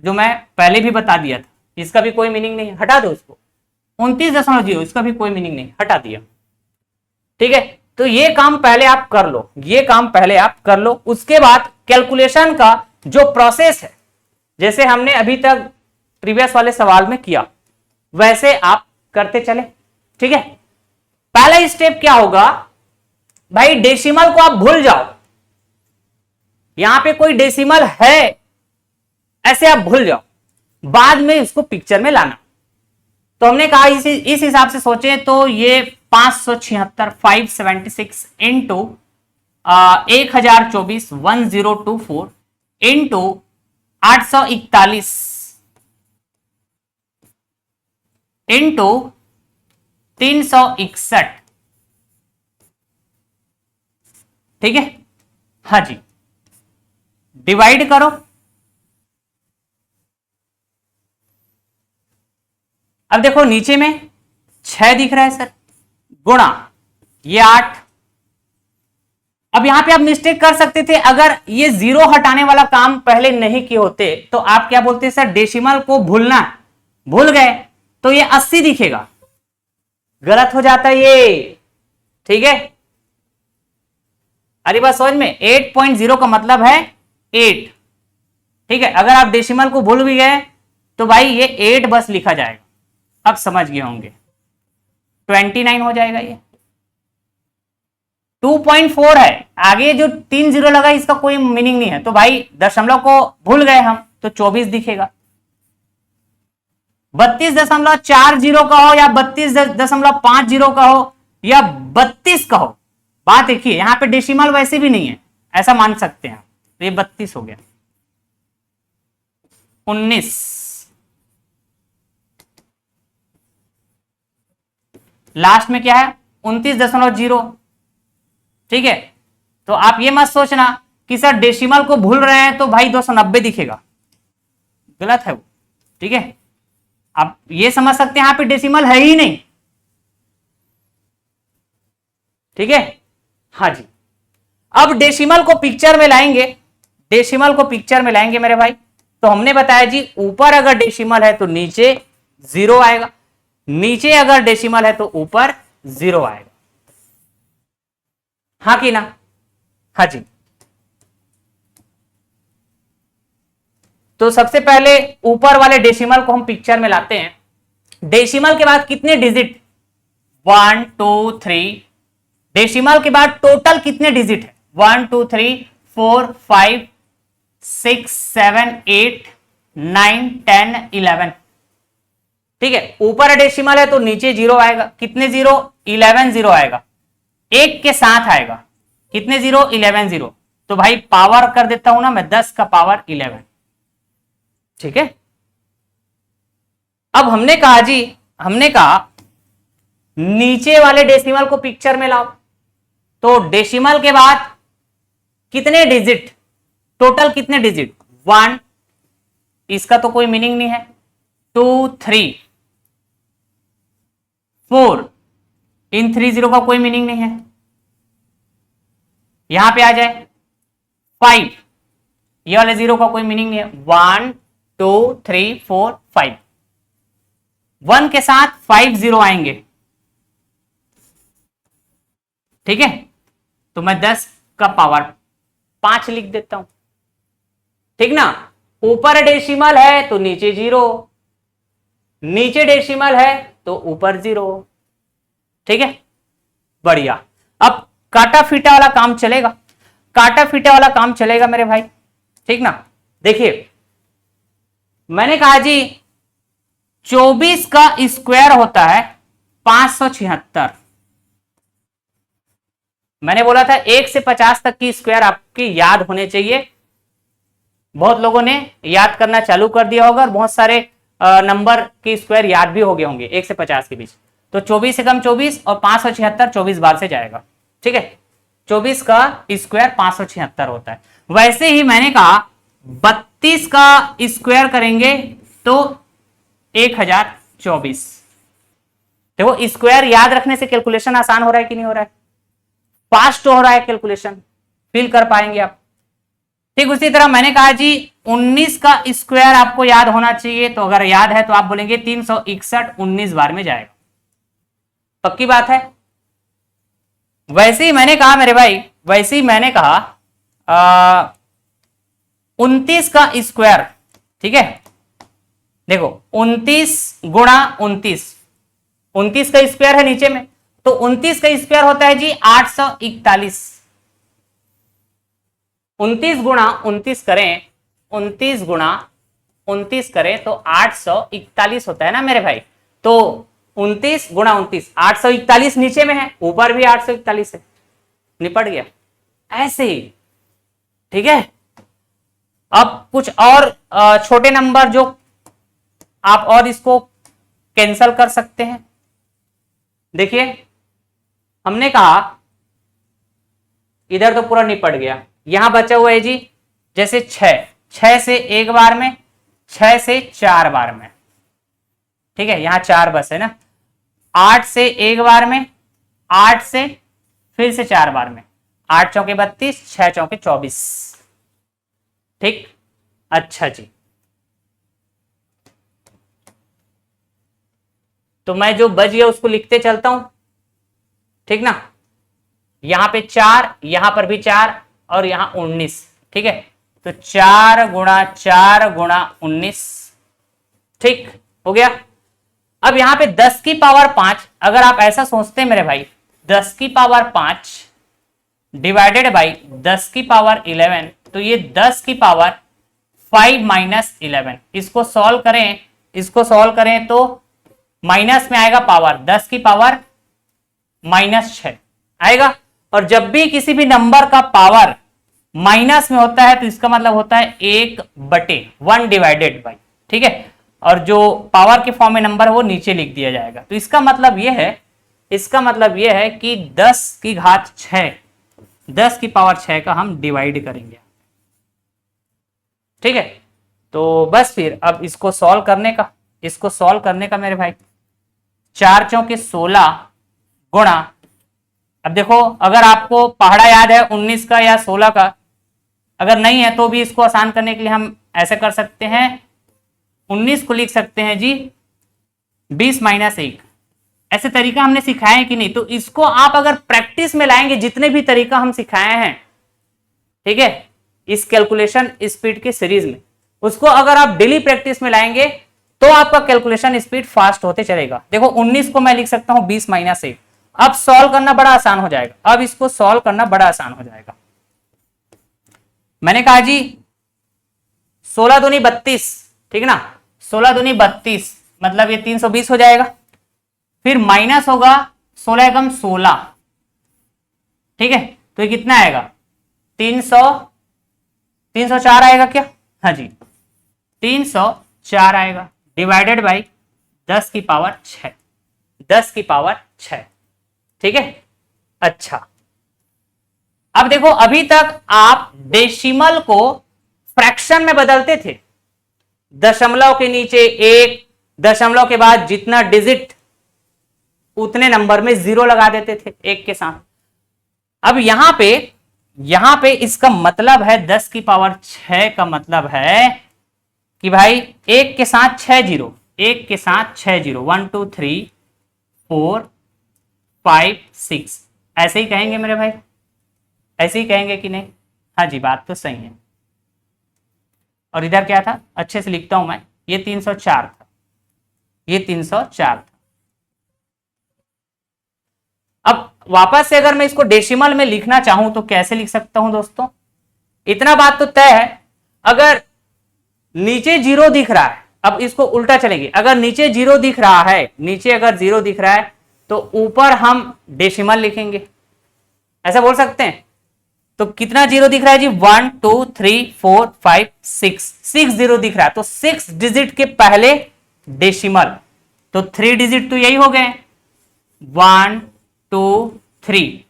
Speaker 1: जो मैं पहले भी बता दिया था। इसका भी कोई मीनिंग नहीं, हटा दो उसको। 29.0 इसका भी कोई मीनिंग नहीं, हटा दिया। ठीक है, तो ये काम पहले आप कर लो, ये काम पहले आप कर लो। उसके बाद कैलकुलेशन का जो प्रोसेस है, जैसे हमने अभी तक प्रीवियस वाले सवाल में किया, वैसे आप करते चले। ठीक है, पहला स्टेप क्या होगा भाई, डेसिमल को आप भूल जाओ, यहां पे कोई डेसिमल है ऐसे आप भूल जाओ, बाद में इसको पिक्चर में लाना। तो हमने कहा इस हिसाब से सोचे तो ये 576 576 इंटू 1024 1024 इंटू 841 इंटू 361। ठीक है, हाँ जी, डिवाइड करो। अब देखो नीचे में 6 दिख रहा है सर, गुणा ये 8। अब यहां पे आप मिस्टेक कर सकते थे, अगर ये जीरो हटाने वाला काम पहले नहीं किए होते तो आप क्या बोलते सर, डेसिमल को भूलना, भूल गए तो ये 80 दिखेगा, गलत हो जाता ये। ठीक है, अरे बात समझ में, 8.0 का मतलब है 8। ठीक है, अगर आप डेसिमल को भूल भी गए तो भाई ये 8 बस लिखा जाएगा। अब समझ गए होंगे, 29 हो जाएगा ये। 2.4 है, आगे जो 3 जीरो लगा इसका कोई मीनिंग नहीं है, तो भाई दशमलव को भूल गए हम तो 24 दिखेगा। 32.40 का हो या 32.50 का हो या 32 का हो, बात देखिए, यहां पे डेसिमल वैसे भी नहीं है, ऐसा मान सकते हैं। तो ये 32 हो गया। 19, लास्ट में क्या है 29.0। ठीक है, तो आप ये मत सोचना कि सर डेसिमल को भूल रहे हैं तो भाई 290 दिखेगा, गलत है वो। ठीक है, आप ये समझ सकते हैं यहां पे डेसिमल है ही नहीं। ठीक है, हाँ जी, अब डेसिमल को पिक्चर में लाएंगे, डेसिमल को पिक्चर में लाएंगे मेरे भाई। तो हमने बताया जी, ऊपर अगर डेसिमल है तो नीचे जीरो आएगा, नीचे अगर डेसिमल है तो ऊपर जीरो आएगा। हाँ कि ना? हाँ जी, तो सबसे पहले ऊपर वाले डेसिमल को हम पिक्चर में लाते हैं। डेसिमल के बाद कितने डिजिट, 1 2 3। डेसिमल के बाद टोटल कितने डिजिट है, 1 2 3 4 5 6 7 8 9 10 11। ठीक है, ऊपर डेसिमल है तो नीचे जीरो आएगा, कितने जीरो, 11 जीरो आएगा, एक के साथ आएगा, कितने जीरो, 11 जीरो। तो भाई पावर कर देता हूं ना मैं, 10 का पावर 11। ठीक है, अब हमने कहा जी, हमने कहा नीचे वाले डेसिमल को पिक्चर में लाओ। तो डेसिमल के बाद कितने डिजिट, टोटल कितने डिजिट, 1, इसका तो कोई मीनिंग नहीं है, 2 3 4, इन 3 जीरो का कोई मीनिंग नहीं है। यहां पे आ जाए 5, ये वाले जीरो का कोई मीनिंग नहीं है, 1 2 3 4 5। 1 के साथ 5 जीरो आएंगे। ठीक है, तो मैं 10 का पावर 5 लिख देता हूं। ठीक ना, ऊपर डेसिमल है तो नीचे जीरो, नीचे डेसिमल है तो ऊपर जीरो। ठीक है, बढ़िया। अब काटा फीटा वाला काम चलेगा, काटा फीटा वाला काम चलेगा मेरे भाई। ठीक ना, देखिए मैंने कहा जी 24 का स्क्वायर होता है 576। मैंने बोला था 1 से 50 तक की स्क्वायर आपकी याद होने चाहिए। बहुत लोगों ने याद करना चालू कर दिया होगा और बहुत सारे नंबर की स्क्वायर याद भी हो गए होंगे 1 से 50 के बीच। तो 24 से कम 24 और 576 24 बार से जाएगा। ठीक है, 24 का स्क्वायर 576 होता है। वैसे ही मैंने कहा 32 का स्क्वायर करेंगे तो 1024। देखो स्क्वायर याद रखने से कैलकुलेशन आसान हो रहा है कि नहीं हो रहा है, फास्ट हो रहा है कैलकुलेशन, फील कर पाएंगे आप। ठीक उसी तरह मैंने कहा जी 19 का स्क्वायर आपको याद होना चाहिए, तो अगर याद है तो आप बोलेंगे 361 19 बार में जाएगा, पक्की बात है। वैसे ही मैंने कहा मेरे भाई, वैसे ही मैंने कहा 29 का स्क्वायर, ठीक है, देखो 29 गुणा 29, 29 का स्क्वायर है नीचे में, तो 29 का स्क्वायर होता है जी 841। 29 गुणा 29 करें, 29 गुणा 29 करें तो 841 होता है ना मेरे भाई। तो 29 गुणा 29, 841 नीचे में है, ऊपर भी 841 है, निपट गया ऐसे ही। ठीक है, अब कुछ और छोटे नंबर जो आप और इसको कैंसल कर सकते हैं। देखिए हमने कहा इधर तो पूरा निपट गया, यहां बचा हुआ है जी जैसे 6 से एक बार में, 6 से 4 बार में, ठीक है, यहां 4 बस है ना, 8 से एक बार में, 8 से फिर से 4 बार में, 8 चौके 32, 6 चौके 24। ठीक, अच्छा जी, तो मैं जो बच गया उसको लिखते चलता हूं, ठीक ना। यहां पे 4, यहां पर भी 4 और यहां 19, ठीक है, तो 4 गुणा 4 गुणा 19, ठीक हो गया। अब यहां पे 10 की पावर 5, अगर आप ऐसा सोचते हैं मेरे भाई 10 की पावर 5 डिवाइडेड बाई 10 की पावर 11, तो ये 10 की पावर 5 माइनस 11, इसको सॉल्व करें, इसको सॉल्व करें तो माइनस में आएगा पावर, 10 की पावर -6 आएगा। और जब भी किसी भी नंबर का पावर माइनस में होता है तो इसका मतलब होता है 1/1 डिवाइडेड बाई, ठीक है, और जो पावर के फॉर्म में नंबर है वो नीचे लिख दिया जाएगा। तो इसका मतलब यह है, इसका मतलब यह है कि 10 की घात 6, 10 की पावर 6 का हम डिवाइड करेंगे, ठीक है। तो बस फिर अब इसको सॉल्व करने का, इसको सॉल्व करने का मेरे भाई 4 चौके 16 गुणा, अब देखो अगर आपको पहाड़ा याद है 19 का या 16 का, अगर नहीं है तो भी इसको आसान करने के लिए हम ऐसे कर सकते हैं, 19 को लिख सकते हैं जी 20 माइनस 1, ऐसे तरीका हमने सिखाया है कि नहीं। तो इसको आप अगर प्रैक्टिस में लाएंगे, जितने भी तरीका हम सिखाए हैं, ठीक है, इस कैलकुलेशन स्पीड के सीरीज में, उसको अगर आप डेली प्रैक्टिस में लाएंगे तो आपका कैलकुलेशन स्पीड फास्ट होते चलेगा। देखो 19 को मैं लिख सकता हूं 20 माइनस 1, अब सॉल्व करना बड़ा आसान हो जाएगा, अब इसको सॉल्व करना बड़ा आसान हो जाएगा। मैंने कहा जी 16 दूनी 32, ठीक ना, 16 दूनी 32 मतलब ये 320 हो जाएगा, फिर माइनस होगा 16 एकम 16, ठीक है, तो ये कितना आएगा 304 आएगा क्या, हाँ जी 304 आएगा, डिवाइडेड बाई 10 की पावर 6, 10 की पावर 6, ठीक है। अच्छा अब देखो अभी तक आप डेसिमल को फ्रैक्शन में बदलते थे, दशमलव के नीचे 1, दशमलव के बाद जितना डिजिट उतने नंबर में 0 लगा देते थे 1 के साथ। अब यहां पे इसका मतलब है 10 की पावर 6 का मतलब है कि भाई 1 के साथ 6 जीरो, 1 के साथ 6 जीरो, 1 2 3 4 5 6, ऐसे ही कहेंगे मेरे भाई, ऐसे ही कहेंगे कि नहीं, हाँ जी बात तो सही है। और इधर क्या था, अच्छे से लिखता हूं मैं, ये 304 था, ये 304 था। अब वापस से अगर मैं इसको डेसिमल में लिखना चाहूं तो कैसे लिख सकता हूं दोस्तों, इतना बात तो तय है, अगर नीचे 0 दिख रहा है, अब इसको उल्टा चलेंगे, अगर नीचे 0 दिख रहा है, नीचे अगर 0 दिख रहा है तो ऊपर हम डेसिमल लिखेंगे, ऐसा बोल सकते हैं। तो कितना 0 दिख रहा है जी, 1 2 3 4 5 6, 6 0 दिख रहा है, तो 6 डिजिट के पहले डेसिमल, तो 3 डिजिट तो यही हो गए, 1 2 3,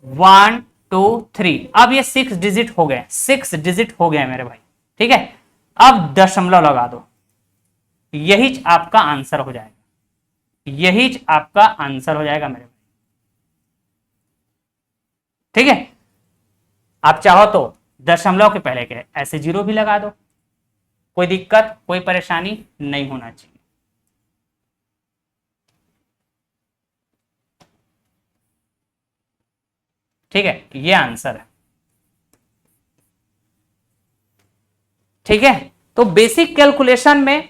Speaker 1: 1 2 3, अब ये 6 डिजिट हो गए, 6 डिजिट हो गए मेरे भाई, ठीक है। अब दशमलव लगा दो, यही आपका आंसर हो जाएगा, यही आपका आंसर हो जाएगा मेरे भाई। ठीक है, आप चाहो तो दशमलव के पहले के ऐसे जीरो भी लगा दो, कोई दिक्कत कोई परेशानी नहीं होना चाहिए। ठीक है, ये आंसर है। ठीक है, तो बेसिक कैलकुलेशन में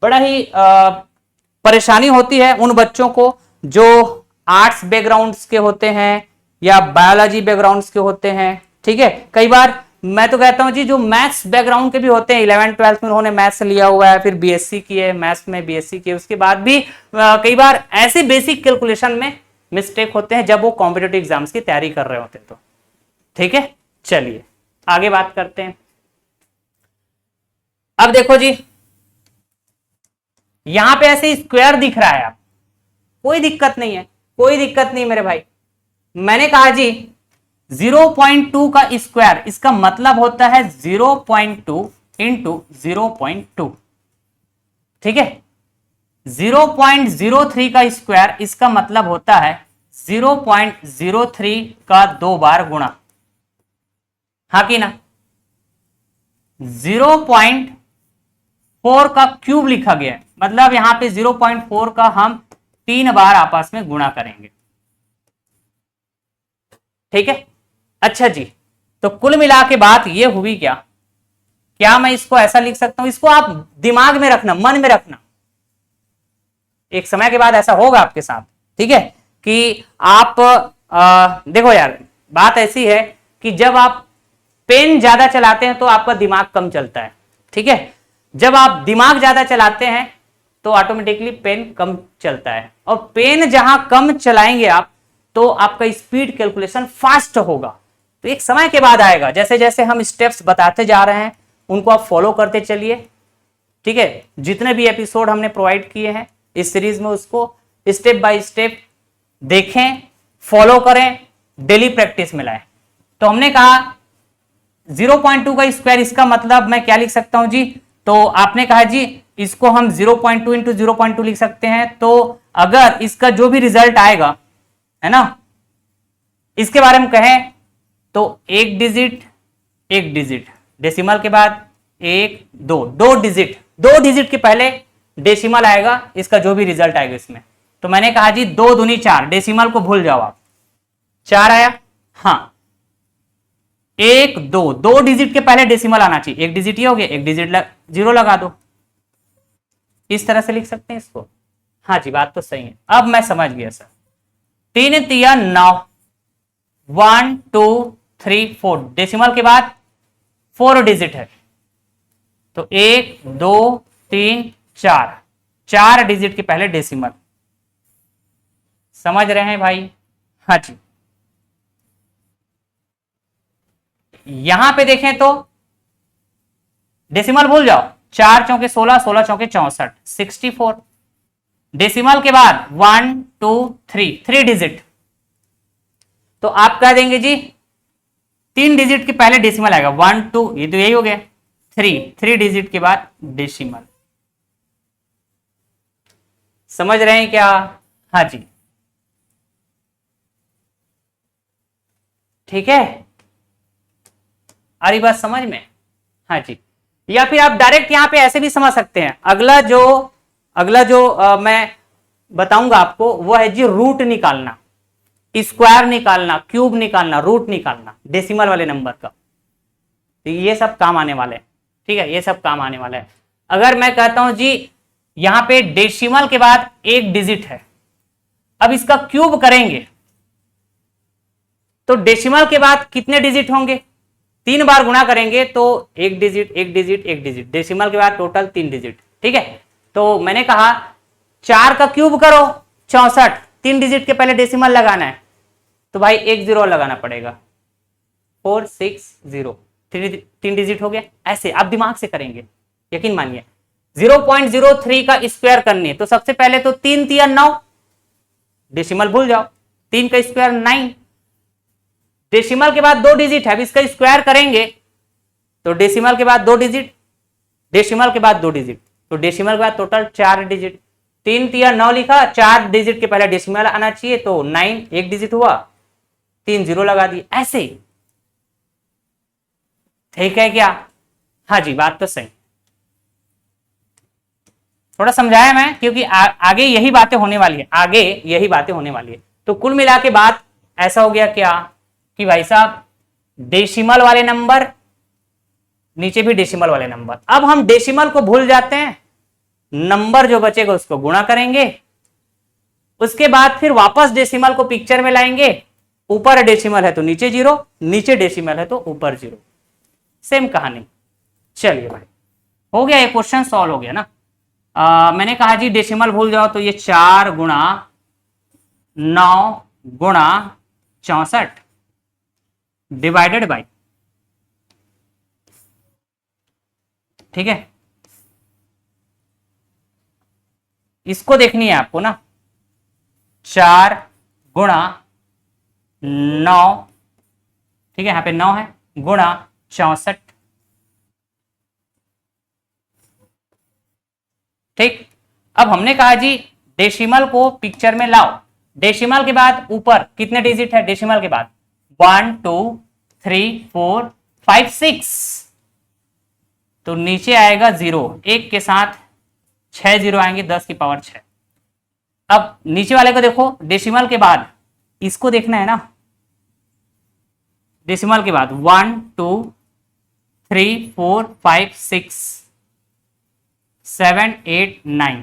Speaker 1: बड़ा ही परेशानी होती है उन बच्चों को जो आर्ट्स बैकग्राउंड्स के होते हैं या बायोलॉजी बैकग्राउंड्स के होते हैं। ठीक है, कई बार मैं तो कहता हूं जी जो मैथ्स बैकग्राउंड के भी होते हैं, 11th-12th में उन्होंने मैथ्स लिया हुआ है, फिर बीएससी किए मैथ्स में, बीएससी किए, उसके बाद भी कई बार ऐसे बेसिक कैलकुलेशन में मिस्टेक होते हैं जब वो कॉम्पिटेटिव एग्जाम्स की तैयारी कर रहे होते हैं। तो ठीक है, चलिए आगे बात करते हैं। अब देखो जी, यहां पे ऐसे स्क्वायर दिख रहा है, आप कोई दिक्कत नहीं है, कोई दिक्कत नहीं मेरे भाई। मैंने कहा जी 0.2 का स्क्वायर, इसका मतलब होता है 0.2 इंटू 0.2। ठीक है, 0.03 का स्क्वायर, इसका मतलब होता है 0.03 का 2 बार गुणा, हाँ कि ना। 0.4 का क्यूब लिखा गया है, मतलब यहां पे 0.4 का हम 3 बार आपस में गुणा करेंगे। ठीक है, अच्छा जी, तो कुल मिला के बात ये हुई क्या मैं इसको ऐसा लिख सकता हूं, इसको आप दिमाग में रखना, मन में रखना, एक समय के बाद ऐसा होगा आपके साथ। ठीक है, कि आप देखो यार, बात ऐसी है कि जब आप पेन ज्यादा चलाते हैं तो आपका दिमाग कम चलता है। ठीक है, जब आप दिमाग ज्यादा चलाते हैं तो ऑटोमेटिकली पेन कम चलता है, और पेन जहां कम चलाएंगे आप तो आपका स्पीड कैलकुलेशन फास्ट होगा। तो एक समय के बाद आएगा, जैसे जैसे हम स्टेप्स बताते जा रहे हैं उनको आप फॉलो करते चलिए। ठीक है, जितने भी एपिसोड हमने प्रोवाइड किए हैं इस सीरीज में उसको स्टेप बाय स्टेप देखें, फॉलो करें, डेली प्रैक्टिस में लाएं। तो हमने कहा 0.2 का स्क्वायर, इसका मतलब मैं क्या लिख सकता हूं जी, तो आपने कहा जी इसको हम 0.2 इंटू 0.2 लिख सकते हैं। तो अगर इसका जो भी रिजल्ट आएगा है ना, इसके बारे में कहें तो एक डिजिट डेसिमल के बाद 1 2 दो डिजिट के पहले डेसिमल आएगा, इसका जो भी रिजल्ट आएगा इसमें। तो मैंने कहा जी 2 दूनी 4, डेसिमल को भूल जाओ आप, 4 आया। हाँ, 1 2 दो डिजिट के पहले डेसिमल आना चाहिए, एक डिजिट ये हो गया, एक डिजिट जीरो लगा दो, इस तरह से लिख सकते हैं इसको। हाँ जी, बात तो सही है, अब मैं समझ गया सर। 3 तिया 9, 1 2 3 4, डेसिमल के बाद 4 डिजिट है, तो 1 2 3 4, 4 डिजिट के पहले डेसिमल। समझ रहे हैं भाई? हाँ जी, यहां पे देखें तो डेसिमल भूल जाओ, 4 चौके 16, 16 चौके 64, 64। डेसिमल के बाद 1 2 3 डिजिट, तो आप कह देंगे जी 3 डिजिट के पहले डेसिमल आएगा, 1 2, ये तो यही हो गया, 3 डिजिट के बाद डेसिमल। समझ रहे हैं क्या? हाँ जी, ठीक है, आ रही बात समझ में? हाँ जी, या फिर आप डायरेक्ट यहां पे ऐसे भी समझ सकते हैं। अगला जो मैं बताऊंगा आपको वो है जी रूट निकालना, स्क्वायर निकालना, क्यूब निकालना, रूट निकालना डेसिमल वाले नंबर का। तो ये सब काम आने वाले हैं। ठीक है, ये सब काम आने वाला है। अगर मैं कहता हूं जी यहां पे डेसिमल के बाद 1 डिजिट है, अब इसका क्यूब करेंगे तो डेसिमल के बाद कितने डिजिट होंगे? 3 बार गुणा करेंगे तो 1 डिजिट 1 डिजिट 1 डिजिट, डेसिमल के बाद टोटल 3 डिजिट। ठीक है, तो मैंने कहा 4 का क्यूब करो 64, 3 डिजिट के पहले डेसिमल लगाना है, तो भाई 1 0 लगाना पड़ेगा, 4 6 0, 3 डिजिट हो गया। ऐसे आप दिमाग से करेंगे, यकीन मानिए। 0.03 का स्क्वायर करनी है तो सबसे पहले तो 3 तिया 9, डेसिमल भूल जाओ, 3 का स्क्वायर 9, डेसिमल के बाद 2 डिजिट है, अब इसका स्क्वायर करेंगे तो डेसिमल के बाद 2 डिजिट डेसिमल के बाद 2 डिजिट, तो डेसिमल के बाद टोटल 4 डिजिट। 3 तिया 9 लिखा, 4 डिजिट के पहले डेसिमल आना चाहिए, तो 9 एक डिजिट हुआ, 3 जीरो लगा दिए, ऐसे। ठीक है क्या? हाँ जी, बात तो सही। थोड़ा समझाया मैं, क्योंकि आगे यही बातें होने वाली है, आगे यही बातें होने वाली है। तो कुल मिला के बात ऐसा हो गया क्या कि भाई साहब डेसिमल वाले नंबर, नीचे भी डेसिमल वाले नंबर। अब हम डेसिमल को भूल जाते हैं, नंबर जो बचेगा उसको गुणा करेंगे, उसके बाद फिर वापस डेसिमल को पिक्चर में लाएंगे। ऊपर डेसिमल है तो नीचे जीरो, नीचे डेसिमल है तो ऊपर जीरो, सेम कहानी। चलिए भाई, हो गया, ये क्वेश्चन सॉल्व हो गया ना। मैंने कहा जी डेसिमल भूल जाओ, तो ये 4 गुणा 9 गुणा 64 डिवाइडेड बाई, ठीक है, इसको देखनी है आपको ना। 4 गुणा 9, ठीक है, यहां पे 9 है, गुणा 64, ठीक। अब हमने कहा जी डेसिमल को पिक्चर में लाओ। डेसिमल के बाद ऊपर कितने डिजिट है? डेसिमल के बाद 1 2 3 4 5 6, तो नीचे आएगा 0, एक के साथ 6 जीरो आएंगे, 10 की पावर 6। अब नीचे वाले को देखो, डेसिमल के बाद इसको देखना है ना। डेसिमल के बाद 1 2 3 4 5 6 7 8 9,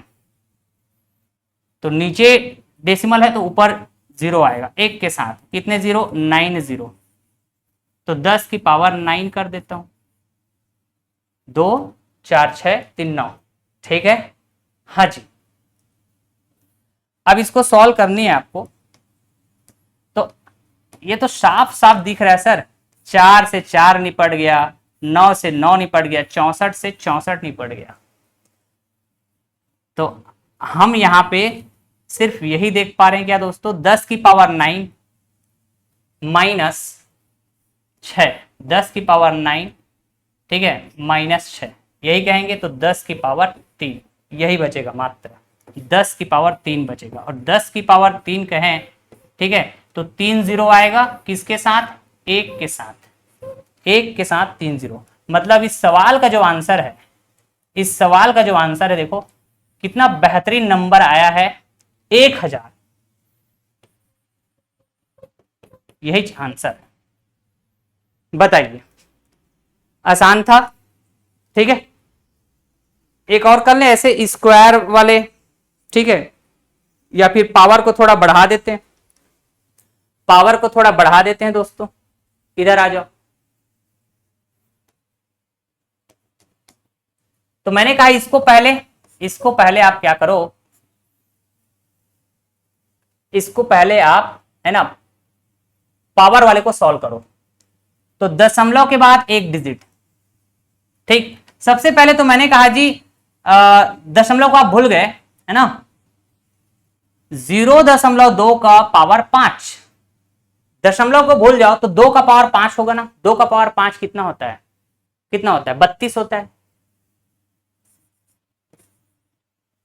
Speaker 1: तो नीचे डेसिमल है तो ऊपर 0 आएगा, एक के साथ कितने जीरो? 9 जीरो, तो 10 की पावर 9 कर देता हूं, 2 4 6 3 9, ठीक है। हाँ जी, अब इसको सॉल्व करनी है आपको। तो ये तो साफ साफ दिख रहा है सर, 4 से 4 निपट गया, 9 से 9 निपट गया, 64 से 64 निपट गया। तो हम यहां पे सिर्फ यही देख पा रहे हैं क्या दोस्तों? 10 की पावर 9 माइनस 6, 10 की पावर 9, ठीक है, माइनस 6, यही कहेंगे। तो 10 की पावर 3 यही बचेगा, मात्र 10 की पावर 3 बचेगा। और 10 की पावर 3 कहें, ठीक है, तो 3 जीरो आएगा, किसके साथ? 1 के साथ, 1 के साथ 3 जीरो। मतलब इस सवाल का जो आंसर है, इस सवाल का जो आंसर है, देखो कितना बेहतरीन नंबर आया है, 1000। यही आंसर है। बताइए, आसान था? ठीक है, एक और कर लें ऐसे स्क्वायर वाले, ठीक है, या फिर पावर को थोड़ा बढ़ा देते हैं। पावर को थोड़ा बढ़ा देते हैं दोस्तों, इधर आ जाओ। तो मैंने कहा इसको पहले आप क्या करो, इसको पहले आप, है ना, पावर वाले को सॉल्व करो। तो दशमलव के बाद एक डिजिट, ठीक। सबसे पहले तो मैंने कहा जी दशमलव को आप भूल गए, है ना, 0.2 का पावर 5, दशमलव को भूल जाओ तो 2 का पावर 5 होगा ना। 2 का पावर 5 कितना होता है? कितना होता है? 32 होता है,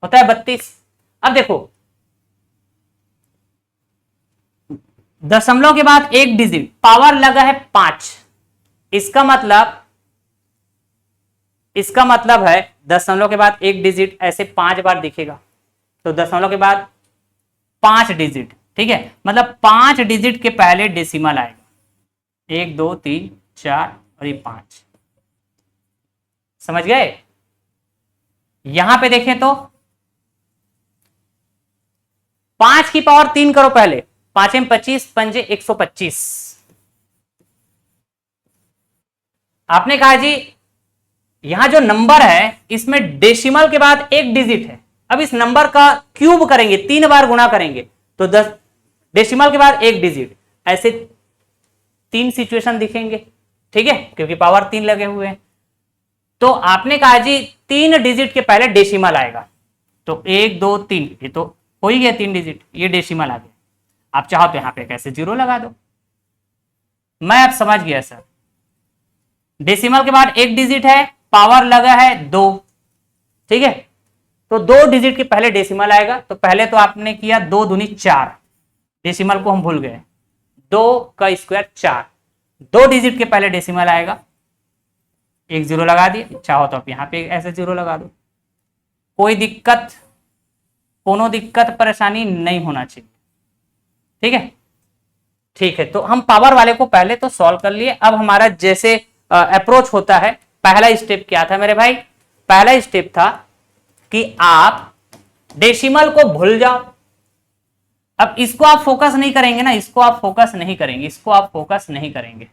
Speaker 1: होता है 32। अब देखो, दशमलव के बाद एक डिजिट, पावर लगा है 5, इसका मतलब है दशमलव के बाद एक डिजिट ऐसे 5 बार दिखेगा, तो दशमलव के बाद 5 डिजिट, ठीक है, मतलब 5 डिजिट के पहले डेसिमल आएगा, 1 2 3 4 और ये 5। समझ गए? यहां पे देखें तो 5 की पावर 3 करो पहले, 5 में 25, पंजे 125। आपने कहा जी यहां जो नंबर है इसमें डेसिमल के बाद एक डिजिट है। अब इस नंबर का क्यूब करेंगे, 3 बार गुणा करेंगे, तो 10 डेसिमल के बाद एक डिजिट, ऐसे 3 सिचुएशन दिखेंगे, ठीक है, क्योंकि पावर 3 लगे हुए हैं। तो आपने कहा जी 3 डिजिट के पहले डेसिमल आएगा, तो 1 2 3, ये तो हो ही गया 3 डिजिट, ये डेसिमल आ गया। आप चाहो तो यहां पे कैसे 0 लगा दो। मैं अब समझ गया सर, डेसिमल के बाद एक डिजिट है, पावर लगा है 2, ठीक है। तो 2 डिजिट के पहले डेसिमल आएगा, तो पहले तो आपने किया 2 दूनी 4, डेसिमल को हम भूल गए, 2 का स्क्वायर 4, 2 डिजिट के पहले डेसिमल आएगा, एक जीरो लगा दिए, चाहो तो आप यहां पे ऐसे जीरो लगा दो, कोई दिक्कत, कोनो दिक्कत परेशानी नहीं होना चाहिए, ठीक है। ठीक है, तो हम पावर वाले को पहले तो सॉल्व कर लिए। अब हमारा जैसे अप्रोच होता है, पहला स्टेप क्या था मेरे भाई? पहला स्टेप था कि आप डेसिमल को भूल जाओ। अब इसको आप फोकस नहीं करेंगे ना, इसको आप फोकस नहीं करेंगे, इसको आप फोकस नहीं करेंगे,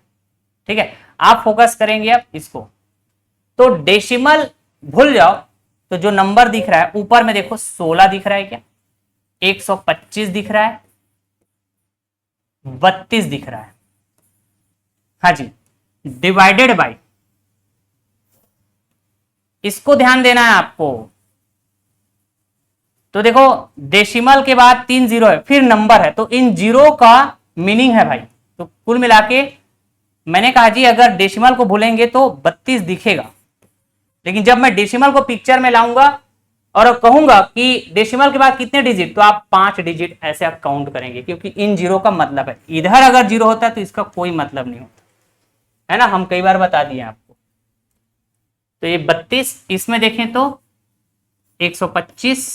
Speaker 1: ठीक है। आप फोकस करेंगे अब इसको। तो डेसिमल भूल जाओ, तो जो नंबर दिख रहा है ऊपर में देखो 16 दिख रहा है क्या, 125 दिख रहा है, 32 दिख रहा है, हाँ जी, डिवाइडेड बाय, इसको ध्यान देना है आपको। तो देखो डेसिमल के बाद 3 जीरो है, फिर नंबर है, तो इन जीरो का मीनिंग है भाई। तो कुल मिला के मैंने कहा जी अगर डेसिमल को भूलेंगे तो 32 दिखेगा, लेकिन जब मैं डेसिमल को पिक्चर में लाऊंगा और कहूंगा कि डेसिमल के बाद कितने डिजिट, तो आप 5 डिजिट ऐसे आप काउंट करेंगे, क्योंकि इन जीरो का मतलब है, इधर अगर जीरो होता है तो इसका कोई मतलब नहीं होता है ना, हम कई बार बता दिए आपको। तो ये 32, इसमें देखें तो 125,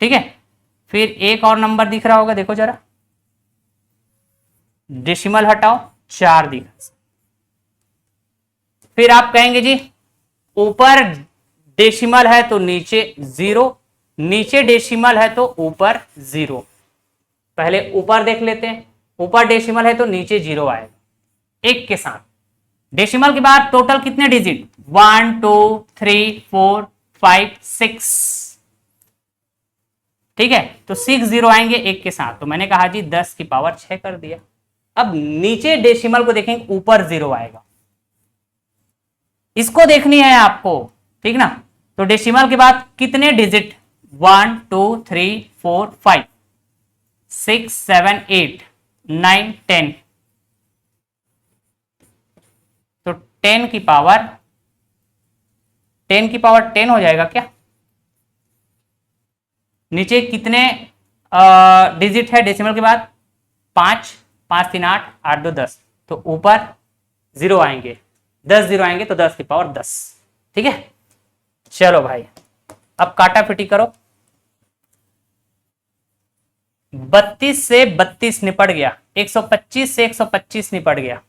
Speaker 1: ठीक है। फिर एक और नंबर दिख रहा होगा, देखो जरा, डेसिमल हटाओ, 4 दिख, फिर आप कहेंगे जी ऊपर डेसिमल है तो नीचे 0, नीचे डेसिमल है तो ऊपर 0। पहले ऊपर देख लेते हैं, ऊपर डेसिमल है तो नीचे 0 आएगा एक के साथ। डेसिमल के बाद टोटल कितने डिजिट, 1 2 3 4 5 6, ठीक है। तो 6 जीरो आएंगे एक के साथ, तो मैंने कहा जी 10 की पावर 6 कर दिया। अब नीचे डेसिमल को देखेंगे, ऊपर 0 आएगा, इसको देखनी है आपको, ठीक ना। तो डेसिमल के बाद कितने डिजिट, 1 2 3 4 5 6 7 8 9 10, तो 10 की पावर 10 हो जाएगा क्या? नीचे कितने डिजिट है डेसिमल के बाद, 5, 5 3 8 8 2 10, तो ऊपर 0 आएंगे, 10 जीरो आएंगे तो 10 की पावर 10, ठीक है। चलो भाई अब काटा पिटी करो, 32 से 32 निपट गया, 125 से 125 निपट गया,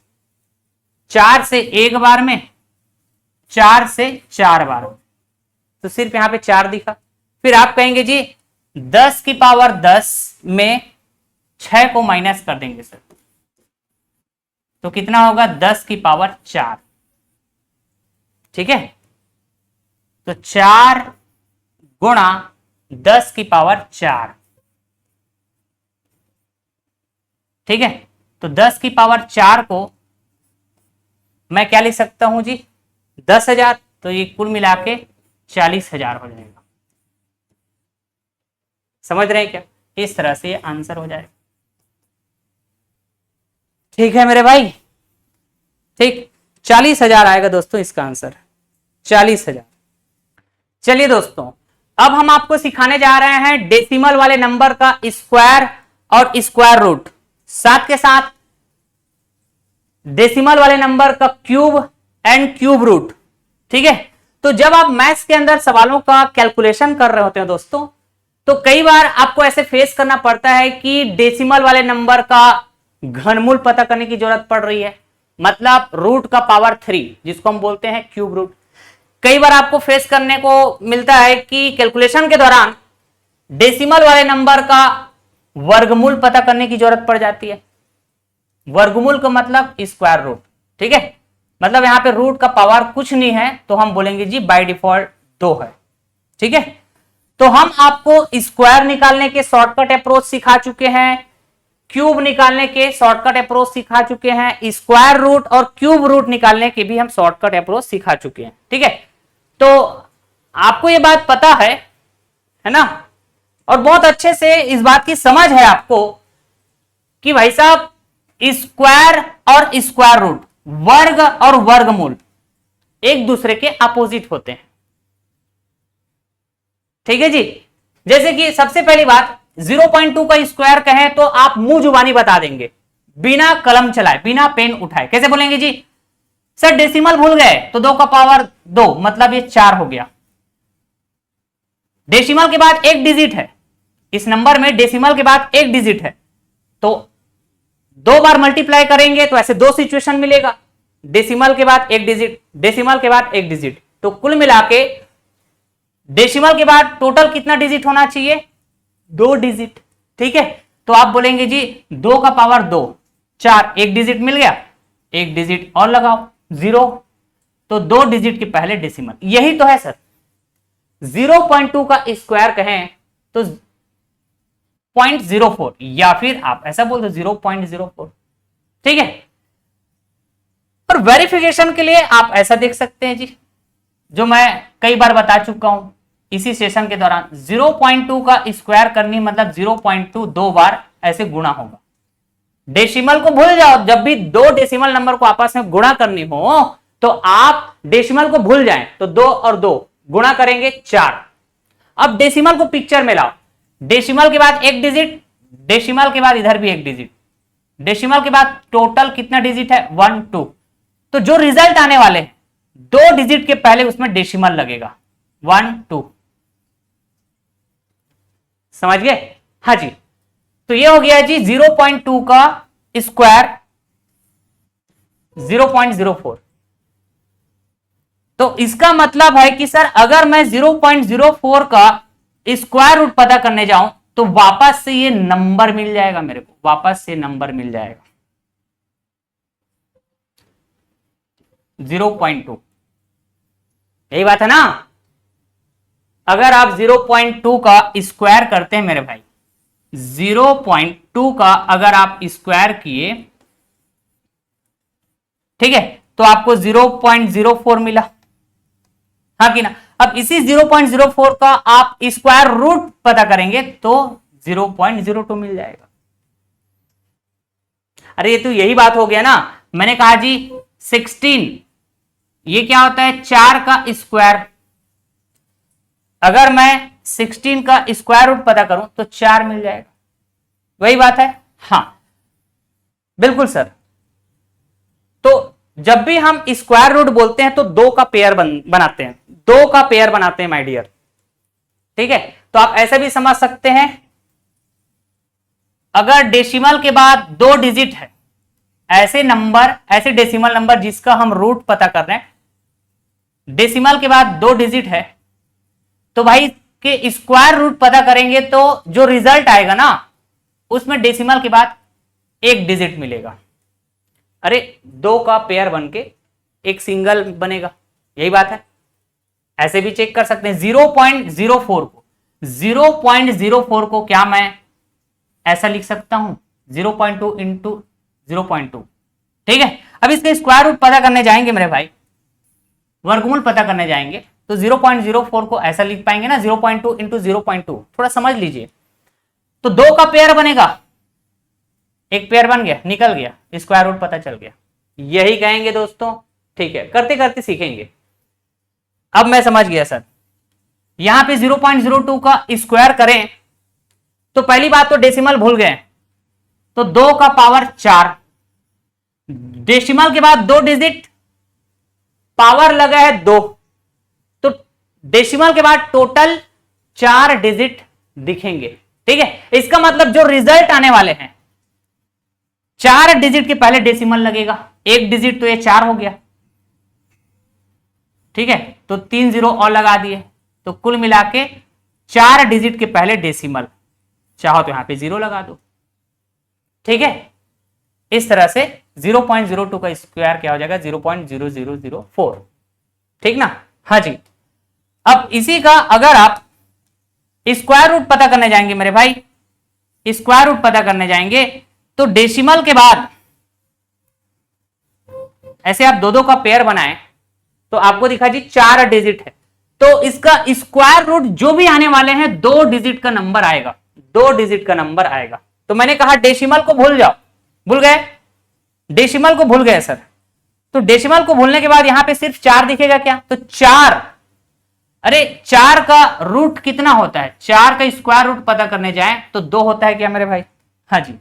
Speaker 1: 4 से एक बार में, 4 से 4 बार में, तो सिर्फ यहां पे 4 दिखा। फिर आप कहेंगे जी 10 की पावर 10 में 6 को माइनस कर देंगे सर, तो कितना होगा, 10 की पावर 4, ठीक है। तो 4 गुणा 10 की पावर 4, ठीक है। तो 10 की पावर 4 को मैं क्या लिख सकता हूं जी, 10,000, तो ये कुल मिला के 40,000 हो जाएगा। समझ रहे हैं क्या? इस तरह से ये आंसर हो जाएगा, ठीक है मेरे भाई, ठीक। 40,000 आएगा दोस्तों इसका आंसर, 40,000। चलिए दोस्तों अब हम आपको सिखाने जा रहे हैं डेसिमल वाले नंबर का स्क्वायर और स्क्वायर रूट, साथ के साथ डेसिमल वाले नंबर का क्यूब एंड क्यूब रूट, ठीक है। तो जब आप मैथ्स के अंदर सवालों का कैलकुलेशन कर रहे होते हैं दोस्तों, तो कई बार आपको ऐसे फेस करना पड़ता है कि डेसिमल वाले नंबर का घनमूल पता करने की जरूरत पड़ रही है, मतलब रूट का पावर 3, जिसको हम बोलते हैं क्यूब रूट। कई बार आपको फेस करने को मिलता है कि कैलकुलेशन के दौरान डेसिमल वाले नंबर का वर्गमूल पता करने की जरूरत पड़ जाती है। वर्गमूल का मतलब स्क्वायर रूट, ठीक है। मतलब यहां पे रूट का पावर कुछ नहीं है, तो हम बोलेंगे जी बाय डिफॉल्ट 2 है, ठीक है। तो हम आपको स्क्वायर निकालने के शॉर्टकट अप्रोच सिखा चुके हैं, क्यूब निकालने के शॉर्टकट अप्रोच सिखा चुके हैं, स्क्वायर रूट और क्यूब रूट निकालने के भी हम शॉर्टकट अप्रोच सिखा चुके हैं, ठीक है। तो आपको ये बात पता है ना, और बहुत अच्छे से इस बात की समझ है आपको कि भाई साहब स्क्वायर और स्क्वायर रूट वर्ग और वर्गमूल एक दूसरे के अपोजिट होते हैं। ठीक है जी। जैसे कि सबसे पहली बात 0.2 का स्क्वायर कहें तो आप मुंह जुबानी बता देंगे, बिना कलम चलाए, बिना पेन उठाए। कैसे बोलेंगे जी? सर डेसिमल भूल गए तो 2 का पावर 2, मतलब ये 4 हो गया। डेसिमल के बाद एक डिजिट है इस नंबर में, डेसिमल के बाद एक डिजिट है, तो 2 बार मल्टीप्लाई करेंगे तो ऐसे 2 सिचुएशन मिलेगा। डेसिमल के बाद एक डिजिट, डेसिमल के बाद एक डिजिट, तो कुल मिला के डेसिमल के बाद टोटल कितना डिजिट होना चाहिए? 2 डिजिट। ठीक है, तो आप बोलेंगे जी 2 का पावर 2, 4, एक डिजिट मिल गया, एक डिजिट और लगाओ 0, तो 2 डिजिट के पहले डेसिमल। यही तो है सर। 0.2 का स्क्वायर कहें तो 0.04, या फिर आप ऐसा बोल दो 0.04। ठीक है, और वेरिफिकेशन के लिए आप ऐसा देख सकते हैं जी, जो मैं कई बार बता चुका हूं इसी सेशन के दौरान। 0.2 का स्क्वायर करनी मतलब 0.2 2 बार ऐसे गुणा होगा। डेसिमल को भूल जाओ, जब भी 2 डेसिमल नंबर को आपस में गुणा करनी हो तो आप डेसिमल को भूल जाएं, तो 2 और 2 गुणा करेंगे 4। अब डेसिमल को पिक्चर में लाओ, डेसिमल के बाद एक डिजिट, डेसिमल के बाद इधर भी एक डिजिट, डेसिमल के बाद टोटल कितना डिजिट है? 1 2। तो जो रिजल्ट आने वाले हैं 2 डिजिट के पहले उसमें डेसिमल लगेगा, 1 2। समझ गए? हाँ जी। तो ये हो गया जी 0.2 का स्क्वायर 0.04। तो इसका मतलब है कि सर अगर मैं 0.04 का स्क्वायर रूट पता करने जाऊं तो वापस से ये नंबर मिल जाएगा मेरे को, वापस से नंबर मिल जाएगा 0.2। यही बात है ना? अगर आप 0.2 का स्क्वायर करते हैं मेरे भाई, 0.2 का अगर आप स्क्वायर किए, ठीक है, तो आपको 0.04 मिला, हाँ कि ना? अब इसी 0.04 का आप स्क्वायर रूट पता करेंगे तो 0.02 मिल जाएगा। अरे ये तो यही बात हो गया ना, मैंने कहा जी 16, ये क्या होता है? 4 का स्क्वायर। अगर मैं 16 का स्क्वायर रूट पता करूं तो 4 मिल जाएगा। वही बात है? हाँ बिल्कुल सर। तो जब भी हम स्क्वायर रूट बोलते हैं तो 2 का पेयर बनाते हैं, 2 का पेयर बनाते हैं माय डियर। ठीक है, तो आप ऐसे भी समझ सकते हैं, अगर डेसिमल के बाद 2 डिजिट है, ऐसे नंबर, ऐसे डेसिमल नंबर जिसका हम रूट पता कर रहे हैं, डेसिमल के बाद 2 डिजिट है, तो भाई के स्क्वायर रूट पता करेंगे तो जो रिजल्ट आएगा ना उसमें डेसिमल के बाद एक डिजिट मिलेगा। अरे 2 का पेयर बन के एक सिंगल बनेगा, यही बात है। ऐसे भी चेक कर सकते हैं 0.04 को क्या मैं ऐसा लिख सकता हूं 0.2 इंटू 0.2। ठीक है, अब इसके स्क्वायर रूट पता करने जाएंगे मेरे भाई, वर्गमूल पता करने जाएंगे तो 0.04 को ऐसा लिख पाएंगे ना 0.2 इंटू 0.2। थोड़ा समझ लीजिए, तो 2 का पेयर बनेगा, एक पेयर बन गया, निकल गया, स्क्वायर रूट पता चल गया, यही कहेंगे दोस्तों। ठीक है, करते करते सीखेंगे। अब मैं समझ गया सर, यहां पे 0.02 का स्क्वायर करें तो पहली बात तो डेसिमल भूल गए, तो 2 का पावर 4, डेसिमल के बाद 2 डिजिट, पावर लगा है 2, तो डेसिमल के बाद टोटल 4 डिजिट दिखेंगे। ठीक है, इसका मतलब जो रिजल्ट आने वाले हैं 4 डिजिट के पहले डेसिमल लगेगा, एक डिजिट तो ये 4 हो गया। ठीक है, तो 3 0 और लगा दिए, तो कुल मिला के 4 डिजिट के पहले डेसिमल, चाहो तो यहां पे 0 लगा दो। ठीक है, इस तरह से 0.02 का स्क्वायर क्या हो जाएगा 0.0004। ठीक ना? हाँ जी। अब इसी का अगर आप स्क्वायर रूट पता करने जाएंगे मेरे भाई, स्क्वायर रूट पता करने जाएंगे तो डेसिमल के बाद ऐसे आप 2 का पेयर बनाएं तो आपको दिखा जी 4 डिजिट है, तो इसका स्क्वायर रूट जो भी आने वाले हैं 2 डिजिट का नंबर आएगा, 2 डिजिट का नंबर आएगा। तो मैंने कहा डेसिमल को भूल जाओ, भूल गए, डेसिमल को भूल गए सर, तो डेसिमल को भूलने के बाद यहां पे सिर्फ 4 दिखेगा क्या? तो 4, अरे 4 का रूट कितना होता है? 4 का स्क्वायर रूट पता करने जाए तो 2 होता है क्या मेरे भाई? हाँ जी,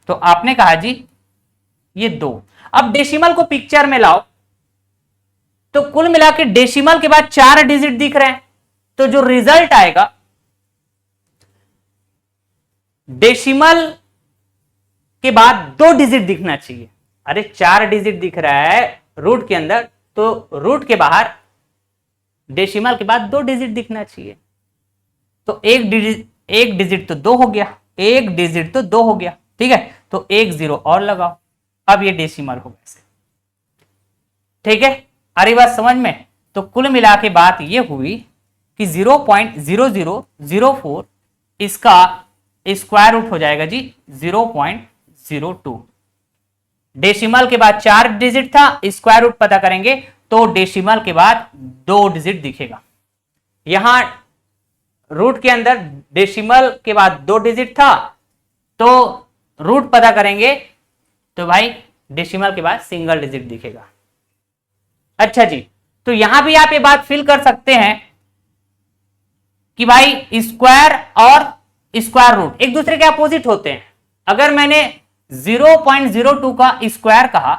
Speaker 1: तो आपने कहा जी ये 2। अब डेसिमल को पिक्चर में लाओ, तो कुल मिला के डेसिमल के बाद 4 डिजिट दिख रहे हैं, तो जो रिजल्ट आएगा डेसिमल के बाद 2 डिजिट दिखना चाहिए। अरे 4 डिजिट दिख रहा है रूट के अंदर, तो रूट के बाहर डेसिमल के बाद 2 डिजिट दिखना चाहिए। तो एक डिजिट तो 2 हो गया, एक डिजिट तो 2 हो गया, ठीक है, तो 1 0 और लगाओ, अब ये डेसिमल हो गया। ठीक है, आ रही बात समझ में? तो कुल मिला के बात ये हुई कि 0.0004 इसका स्क्वायर रूट हो जाएगा जी 0.02। डेसिमल के बाद 4 डिजिट था, स्क्वायर रूट पता करेंगे तो डेसिमल के बाद 2 डिजिट दिखेगा। यहां रूट के अंदर डेसिमल के बाद 2 डिजिट था, तो रूट पता करेंगे तो भाई डेसिमल के बाद सिंगल डिजिट दिखेगा। अच्छा जी, तो यहां भी आप ये बात फील कर सकते हैं कि भाई स्क्वायर और स्क्वायर रूट एक दूसरे के अपोजिट होते हैं। अगर मैंने 0.02 का स्क्वायर कहा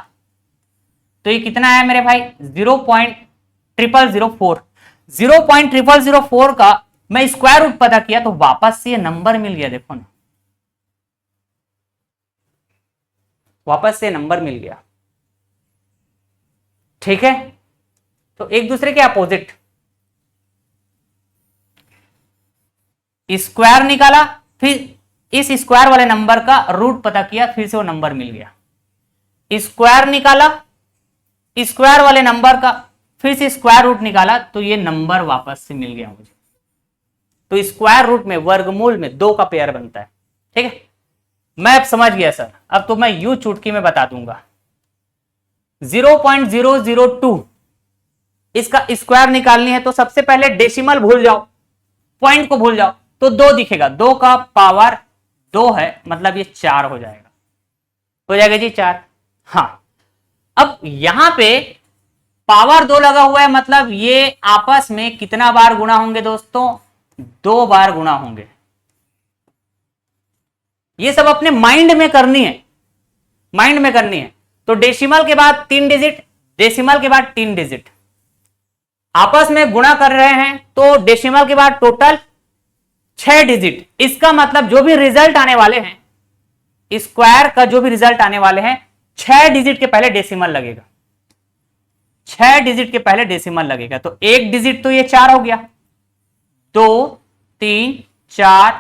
Speaker 1: तो ये कितना है मेरे भाई? 0.0004। 0.0004 का मैं स्क्वायर रूट पता किया तो वापस से ये नंबर मिल गया। देखो ना, वापस से नंबर मिल गया। ठीक है, तो एक दूसरे के अपोजिट। स्क्वायर निकाला, फिर इस स्क्वायर वाले नंबर का रूट पता किया, फिर से वो नंबर मिल गया। स्क्वायर निकाला, स्क्वायर वाले नंबर का फिर से स्क्वायर रूट निकाला, तो ये नंबर वापस से मिल गया मुझे। तो स्क्वायर रूट में वर्गमूल में 2 का पेयर बनता है। ठीक है, मैं अब समझ गया सर। अब तो मैं यूं चुटकी में बता दूंगा। 0.002 इसका स्क्वायर निकालनी है तो सबसे पहले डेसिमल भूल जाओ, पॉइंट को भूल जाओ, तो 2 दिखेगा। 2 का पावर 2 है, मतलब ये 4 हो जाएगा। हो जाएगा जी 4। हाँ, अब यहां पे पावर 2 लगा हुआ है, मतलब ये आपस में कितना बार गुणा होंगे दोस्तों? 2 बार गुणा होंगे। ये सब अपने माइंड में करनी है, माइंड में करनी है। तो डेसिमल के बाद 3 डिजिट, डेसिमल के बाद 3 डिजिट आपस में गुणा कर रहे हैं, तो डेसिमल के बाद टोटल 6 डिजिट। इसका मतलब जो भी रिजल्ट आने वाले हैं, स्क्वायर का जो भी रिजल्ट आने वाले हैं, 6 डिजिट के पहले डेसिमल लगेगा। 6 डिजिट के पहले डेसिमल लगेगा। तो एक डिजिट तो ये 4 हो गया, 2 3 4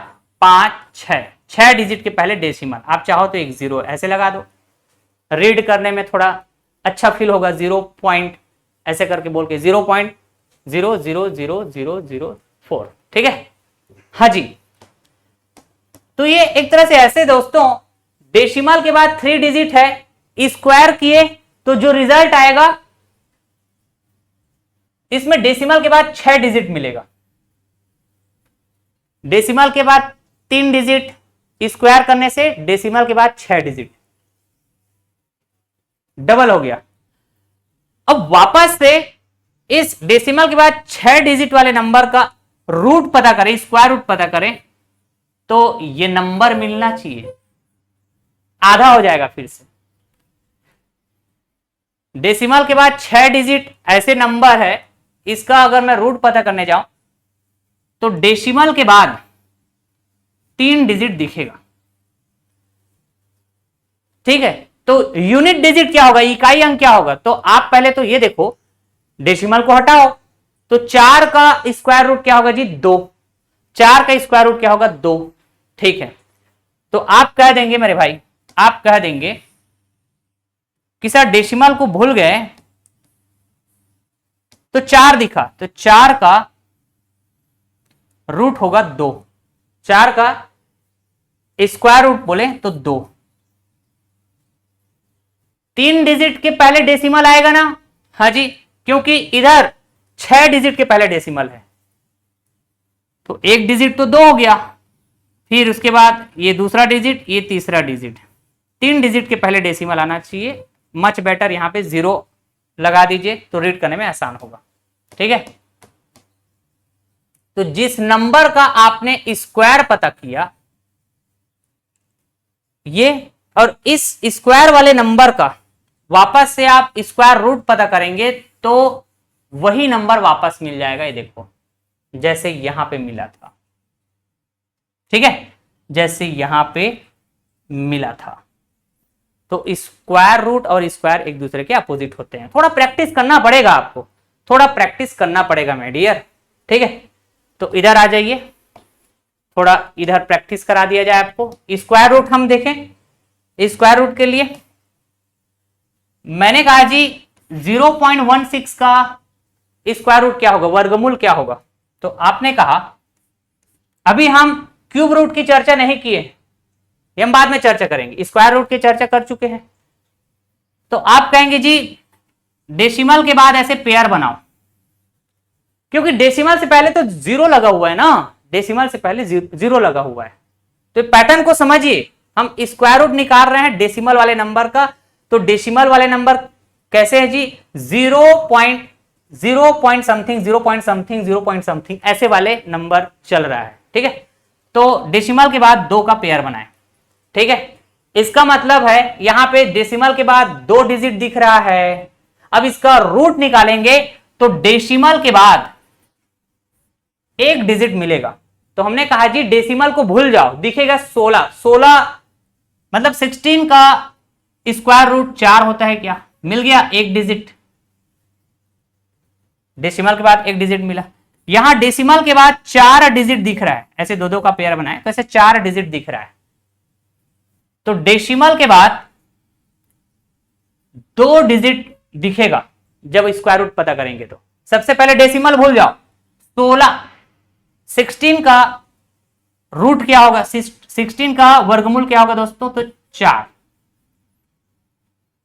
Speaker 1: 5 6, 6 डिजिट के पहले डेसिमल। आप चाहो तो एक 0 ऐसे लगा दो, रीड करने में थोड़ा अच्छा फील होगा। 0 पॉइंट ऐसे करके बोल के 0.000004। ठीक है, हाँ जी। तो ये एक तरह से ऐसे दोस्तों, डेसिमल के बाद 3 डिजिट है, स्क्वायर किए तो जो रिजल्ट आएगा इसमें डेसिमल के बाद 6 डिजिट मिलेगा। डेसिमल के बाद 3 डिजिट, स्क्वायर करने से डेसिमल के बाद 6 डिजिट, डबल हो गया। अब वापस से इस डेसिमल के बाद 6 डिजिट वाले नंबर का रूट पता करें, स्क्वायर रूट पता करें, तो ये नंबर मिलना चाहिए, आधा हो जाएगा। फिर से डेसिमल के बाद 6 डिजिट ऐसे नंबर है, इसका अगर मैं रूट पता करने जाऊं तो डेसिमल के बाद 3 डिजिट दिखेगा। ठीक है, तो यूनिट डिजिट क्या होगा, इकाई अंक क्या होगा? तो आप पहले तो ये देखो, डेसिमल को हटाओ तो 4 का स्क्वायर रूट क्या होगा जी? 2। 4 का स्क्वायर रूट क्या होगा? 2। ठीक है, तो आप कह देंगे मेरे भाई, आप कह देंगे कि सर डेसिमल को भूल गए तो 4 दिखा, तो 4 का रूट होगा 2। 4 का स्क्वायर रूट बोले तो 2। 3 डिजिट के पहले डेसिमल आएगा ना? हाँ जी, क्योंकि इधर 6 डिजिट के पहले डेसिमल है, तो एक डिजिट तो 2 हो गया, फिर उसके बाद ये दूसरा डिजिट, ये तीसरा डिजिट। 3 डिजिट के पहले डेसिमल आना चाहिए, मच बेटर यहां पे 0 लगा दीजिए तो रीड करने में आसान होगा। ठीक है, तो जिस नंबर का आपने स्क्वायर पता किया ये, और इस स्क्वायर वाले नंबर का वापस से आप स्क्वायर रूट पता करेंगे तो वही नंबर वापस मिल जाएगा। ये देखो जैसे यहां पे मिला था, ठीक है, जैसे यहां पे मिला था। तो स्क्वायर रूट और स्क्वायर एक दूसरे के अपोजिट होते हैं। थोड़ा प्रैक्टिस करना पड़ेगा आपको, थोड़ा प्रैक्टिस करना पड़ेगा माय डियर। ठीक है, तो इधर आ जाइए, थोड़ा इधर प्रैक्टिस करा दिया जाए आपको। स्क्वायर रूट हम देखें, स्क्वायर रूट के लिए मैंने कहा जी 0.16 का स्क्वायर रूट क्या होगा, वर्गमूल क्या होगा। तो आपने कहा अभी हम क्यूब रूट की चर्चा नहीं किए, ये हम बाद में चर्चा करेंगे, स्क्वायर रूट की चर्चा कर चुके हैं। तो आप कहेंगे जी डेसिमल के बाद ऐसे पेयर बनाओ, क्योंकि डेसिमल से पहले तो 0 लगा हुआ है ना, डेसिमल से पहले 0 लगा हुआ है। तो पैटर्न को समझिए, हम स्क्वायर रूट निकाल रहे हैं डेसिमल वाले नंबर का, तो डेसिमल वाले नंबर कैसे है जी 0 पॉइंट समथिंग ऐसे वाले नंबर चल रहा है। ठीक है, तो डेसिमल के बाद 2 का पेयर बनाए। ठीक है, इसका मतलब है यहां पे डेसिमल के बाद 2 डिजिट दिख रहा है। अब इसका रूट निकालेंगे तो डेसिमल के बाद 1 डिजिट मिलेगा। तो हमने कहा जी डेसिमल को भूल जाओ, दिखेगा 16 मतलब 16 का स्क्वायर रूट 4 होता है क्या, मिल गया 1 डिजिट, डेसिमल के बाद 1 डिजिट मिला। यहां डेसिमल के बाद 4 डिजिट दिख रहा है, ऐसे 2-2 का पेयर बनाए तो ऐसे 4 डिजिट दिख रहा है। तो डेसिमल के बाद 2 डिजिट दिखेगा जब स्क्वायर रूट पता करेंगे। तो सबसे पहले डेसिमल भूल जाओ, 16 का रूट क्या होगा, 16 का वर्गमूल क्या होगा दोस्तों, तो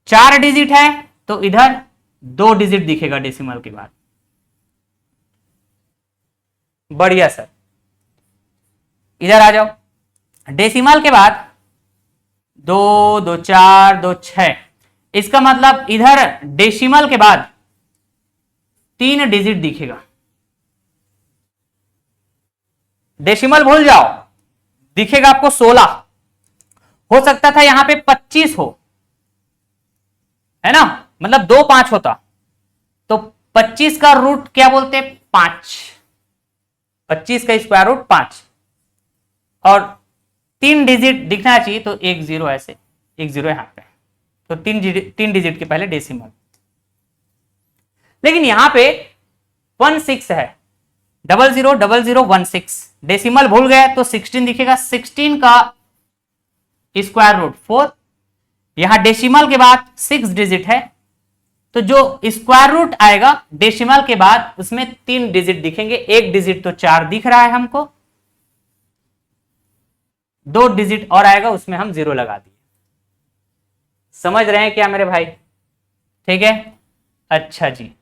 Speaker 1: 4 डिजिट है तो इधर 2 डिजिट दिखेगा डेसिमल के बाद। बढ़िया सर, इधर आ जाओ, डेसिमल के बाद 2 2 4 2 6, इसका मतलब इधर डेसिमल के बाद 3 डिजिट दिखेगा। डेसिमल भूल जाओ, दिखेगा आपको 16, हो सकता था यहां पे 25 हो, है ना, मतलब 2 5 होता, तो 25 का रूट क्या बोलते हैं, 5, 25 का स्क्वायर रूट 5, और 3 डिजिट दिखना चाहिए तो 1 0 ऐसे, 1 0 यहां पे, तो 3 डिजिट के पहले डेसिमल। लेकिन यहां पे 16 है, 000016, डेसिमल भूल गए तो 16 दिखेगा, 16 का स्क्वायर रूट 4, यहां डेसिमल के बाद 6 डिजिट है, तो जो स्क्वायर रूट आएगा डेसिमल के बाद उसमें 3 डिजिट दिखेंगे, 1 डिजिट तो 4 दिख रहा है हमको, 2 डिजिट और आएगा उसमें हम 0 लगा दिए। समझ रहे हैं क्या मेरे भाई, ठीक है, अच्छा जी।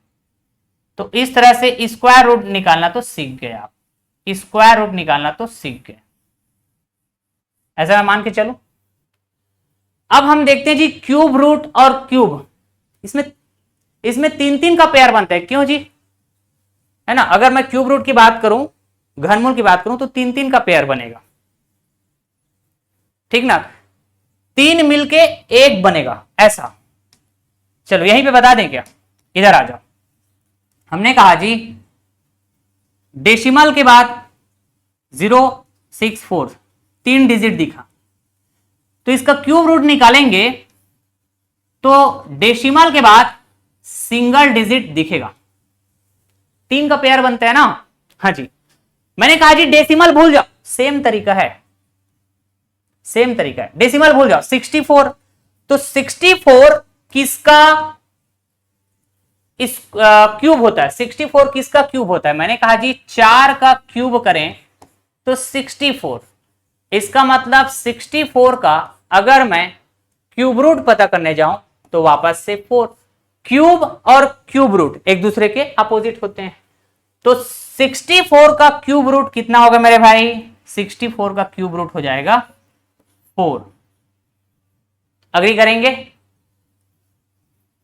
Speaker 1: तो इस तरह से स्क्वायर रूट निकालना तो सीख गए आप, स्क्वायर रूट निकालना तो सीख गए, ऐसा मैं मान के चलो। अब हम देखते हैं जी क्यूब रूट और क्यूब, इसमें 3 का पेयर बनता है, क्यों जी, है ना। अगर मैं क्यूब रूट की बात करूं, घनमूल की बात करूं तो 3 का पेयर बनेगा, ठीक ना, 3 मिलके 1 बनेगा ऐसा। चलो यहीं पे बता दें क्या, इधर आ जाओ। हमने कहा जी डेसिमल के बाद 064, 3 डिजिट दिखा, तो इसका क्यूब रूट निकालेंगे तो डेसिमल के बाद सिंगल डिजिट दिखेगा, 3 का पेयर बनता है ना। हाँ जी, मैंने कहा जी डेसिमल भूल जाओ, सेम तरीका है, सेम तरीका है, डेसिमल भूल जाओ। 64, तो 64 किसका इस क्यूब होता है, 64 किसका क्यूब होता है, मैंने कहा जी 4 का क्यूब करें तो 64, इसका मतलब 64 का अगर मैं क्यूब रूट पता करने जाऊं तो वापस से 4, क्यूब और क्यूब रूट एक दूसरे के अपोजिट होते हैं, तो 64 का क्यूब रूट कितना होगा मेरे भाई, 64 का क्यूब रूट हो जाएगा 4। अग्री करेंगे,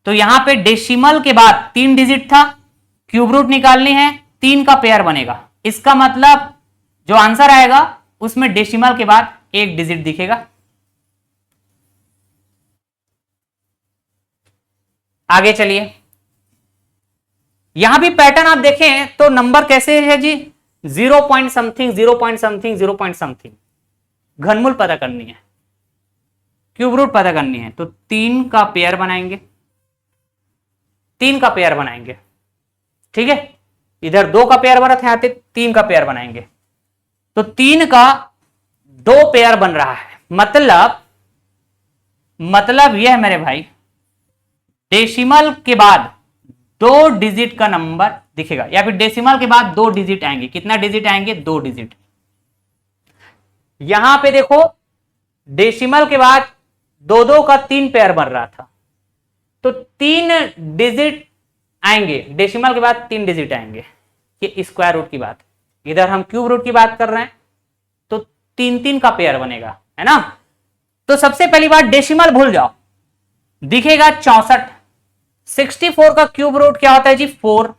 Speaker 1: तो यहां पे डेसिमल के बाद 3 डिजिट था, क्यूब रूट निकालनी है, 3 का पेयर बनेगा। इसका मतलब जो आंसर आएगा उसमें डेसिमल के बाद 1 डिजिट दिखेगा। आगे चलिए, यहां भी पैटर्न आप देखें तो नंबर कैसे है जी, 0 point something 0 point something 0 point something. घनमूल पता करनी है, क्यूब रूट पता करनी है, तो 3 का पेयर बनाएंगे, 3 का पेयर बनाएंगे। ठीक है, इधर 2 का पेयर बना था, यहां पे 3 का पेयर बनाएंगे, तो 3 का 2 पेयर बन रहा है। मतलब यह है मेरे भाई, डेसिमल के बाद 2 डिजिट का नंबर दिखेगा, या फिर डेसिमल के बाद 2 डिजिट आएंगे। कितना डिजिट आएंगे? 2 डिजिट। यहां पे देखो डेसिमल के बाद 2 का 3 पेयर बन रहा था, तो 3 डिजिट आएंगे, डेसिमल के बाद 3 डिजिट आएंगे। ये स्क्वायर रूट की बात, इधर हम क्यूब रूट की बात कर रहे हैं, तो 3 का पेयर बनेगा, है ना। तो सबसे पहली बात डेसिमल भूल जाओ, दिखेगा 64। 64 का क्यूब रूट क्या होता है जी? 4।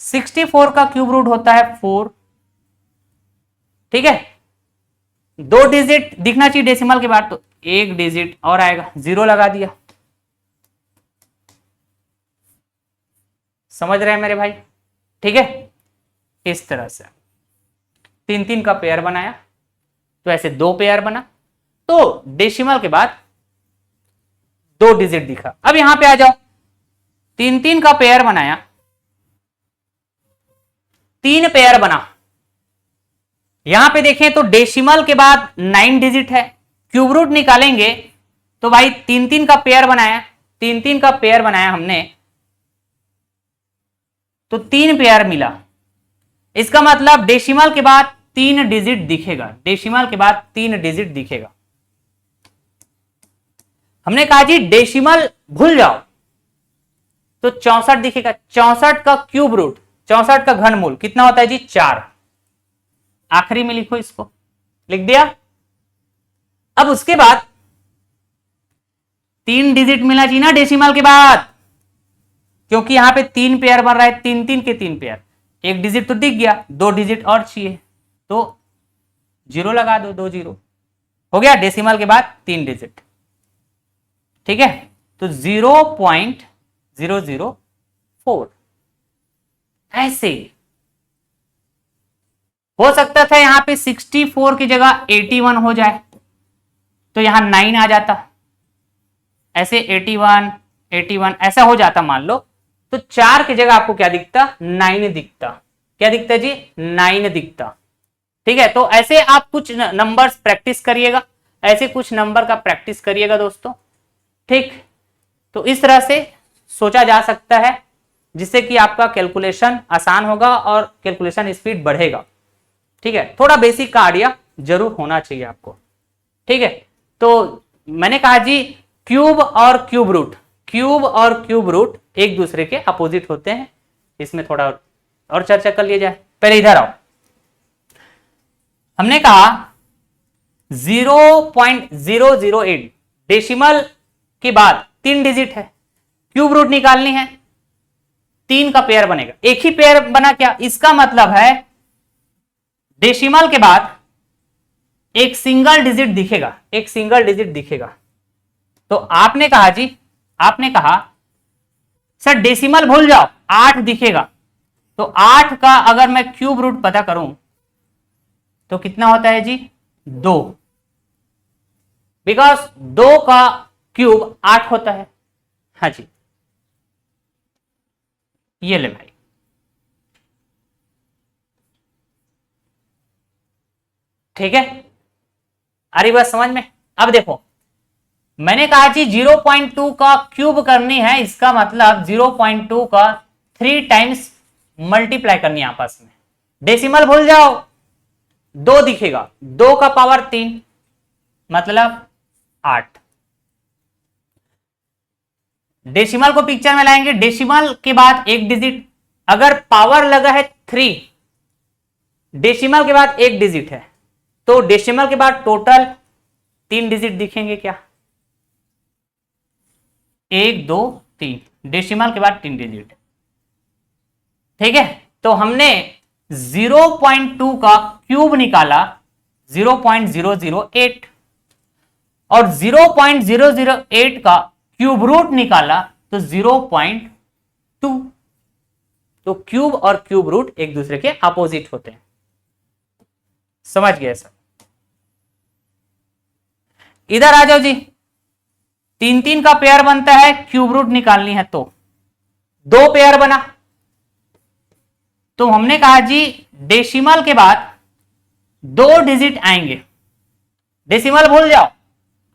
Speaker 1: 64 का क्यूब रूट होता है 4। ठीक है, 2 डिजिट दिखना चाहिए डेसिमल के बाद, तो 1 डिजिट और आएगा, 0 लगा दिया। समझ रहे हैं मेरे भाई? ठीक है, इस तरह से 3 का पेयर बनाया, तो ऐसे 2 पेयर बना, तो डेसिमल के बाद 2 डिजिट दिखा। अब यहां पे आ जाओ, 3 का पेयर बनाया, 3 पेयर बना। यहां पे देखें तो डेसिमल के बाद 9 डिजिट है, क्यूब रूट निकालेंगे तो भाई 3 का पेयर बनाया, 3 का पेयर बनाया हमने, तो 3 पेयर मिला। इसका मतलब डेसिमल के बाद 3 डिजिट दिखेगा, डेसिमल के बाद 3 डिजिट दिखेगा। हमने कहा जी डेसिमल भूल जाओ, तो 64 दिखेगा। 64 का क्यूब रूट, 64 का घनमूल कितना होता है जी? 4। आखिरी में लिखो, इसको लिख दिया। अब उसके बाद 3 डिजिट मिला जी ना डेसिमल के बाद, क्योंकि यहां पे 3 पेयर बन रहा है, 3 के 3 पेयर, 1 डिजिट तो दिख गया, 2 डिजिट और चाहिए, तो 0 लगा दो, 2 0 हो गया। डेसिमल के बाद 3 डिजिट। ठीक है, तो 0.004 ऐसे हो सकता था। यहां पे 64 की जगह 81 हो जाए, तो यहां 9 आ जाता, ऐसे 81 81 ऐसा हो जाता मान लो, तो 4 की जगह आपको क्या दिखता? 9 दिखता। क्या दिखता जी? 9 दिखता। ठीक है, तो ऐसे आप कुछ नंबर्स प्रैक्टिस करिएगा, ऐसे कुछ नंबर का प्रैक्टिस करिएगा दोस्तों। ठीक, तो इस तरह से सोचा जा सकता है, जिससे कि आपका कैलकुलेशन आसान होगा और कैलकुलेशन स्पीड बढ़ेगा। ठीक है, थोड़ा बेसिक का आइडिया जरूर होना चाहिए आपको। ठीक है, तो मैंने कहा जी क्यूब और क्यूब रूट, क्यूब और क्यूब रूट एक दूसरे के अपोजिट होते हैं। इसमें थोड़ा और चर्चा कर लिया जाए। पहले इधर आओ, हमने कहा 0.008 डेसिमल के बाद 3 डिजिट है, क्यूब रूट निकालनी है, 3 का पेयर बनेगा। एक ही पेयर बना क्या? इसका मतलब है डेसिमल के बाद एक सिंगल डिजिट दिखेगा, एक सिंगल डिजिट दिखेगा। तो आपने कहा जी, आपने कहा सर डेसिमल भूल जाओ, 8 दिखेगा, तो 8 का अगर मैं क्यूब रूट पता करूं तो कितना होता है जी? 2, बिकॉज 2 का क्यूब 8 होता है। हाँ जी, ये ले भाई, ठीक है, अरे बस समझ में। अब देखो, मैंने कहा जी 0.2 का क्यूब करनी है, इसका मतलब 0.2 का 3 टाइम्स मल्टीप्लाई करनी है आपस में। डेसिमल भूल जाओ, 2 दिखेगा, 2 का पावर 3 मतलब 8। डेसिमल को पिक्चर में लाएंगे, डेसिमल के बाद एक डिजिट, अगर पावर लगा है 3, डेसिमल के बाद एक डिजिट है, तो डेसिमल के बाद टोटल 3 डिजिट दिखेंगे क्या? 1 2 3, डेसिमल के बाद 3 डिजिट। ठीक है, तो हमने 0.2 का क्यूब निकाला 0.008 और 0.008 का क्यूब रूट निकाला तो 0.2। तो क्यूब और क्यूब रूट एक दूसरे के अपोजिट होते हैं। समझ गए सर? इधर आ जाओ जी, 3 का पेयर बनता है, क्यूब रूट निकालनी है तो 2 पेयर बना। तो हमने कहा जी डेसिमल के बाद 2 डिजिट आएंगे। डेसिमल भूल जाओ,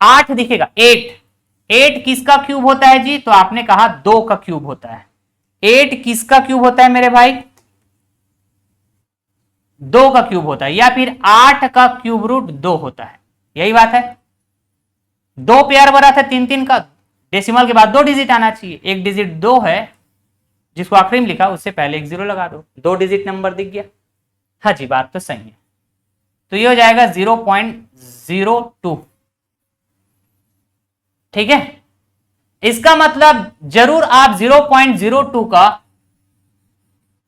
Speaker 1: 8 दिखेगा, 8 किसका क्यूब होता है जी? तो आपने कहा 2 का क्यूब होता है। 8 किसका क्यूब होता है मेरे भाई? 2 का क्यूब होता है, या फिर 8 का क्यूब रूट 2 होता है। यही बात है, 2 पेयर बना था 3 का, डेसिमल के बाद 2 डिजिट आना चाहिए। एक डिजिट 2 है, जिसको आखिरी में लिखा उससे पहले एक 0 लगा दो, 2 डिजिट नंबर दिख गया। हाँ जी, बात तो सही है। तो ये हो जाएगा 0.02। ठीक है, इसका मतलब जरूर आप 0.02 का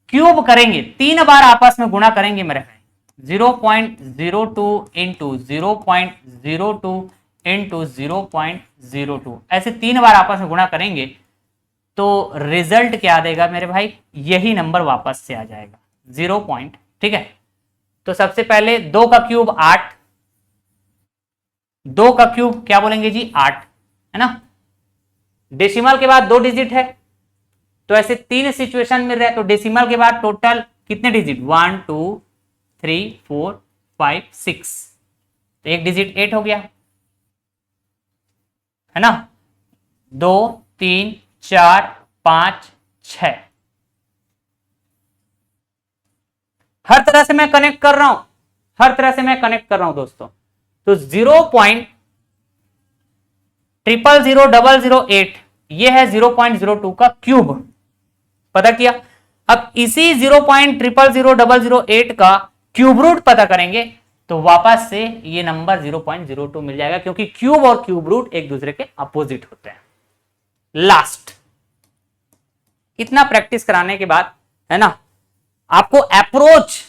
Speaker 1: क्यूब करेंगे, 3 बार आपस में गुणा करेंगे मेरे भाई। 0.02 इंटू 0.02 इंटू 0.02, ऐसे 3 बार आपस में गुणा करेंगे तो रिजल्ट क्या देगा मेरे भाई? यही नंबर वापस से आ जाएगा 0. ठीक है, तो सबसे पहले 2 का क्यूब 8, 2 का क्यूब क्या बोलेंगे जी? 8, है ना। डेसिमल के बाद 2 डिजिट है, तो ऐसे 3 सिचुएशन मिल रहे हैं। तो डेसिमल के बाद टोटल कितने डिजिट? 1 2 3 4 5 6, तो एक डिजिट 8 हो गया, है ना। 2 3 4 5 6, हर तरह से मैं कनेक्ट कर रहा हूं, हर तरह से मैं कनेक्ट कर रहा हूं दोस्तों। तो 0.00008 ये है 0.02 का क्यूब, पता किया। अब इसी 0.00008 का क्यूब रूट पता करेंगे तो वापस से ये नंबर 0.02 मिल जाएगा, क्योंकि क्यूब और क्यूब रूट एक दूसरे के अपोजिट होते हैं। लास्ट, इतना प्रैक्टिस कराने के बाद, है ना, आपको अप्रोच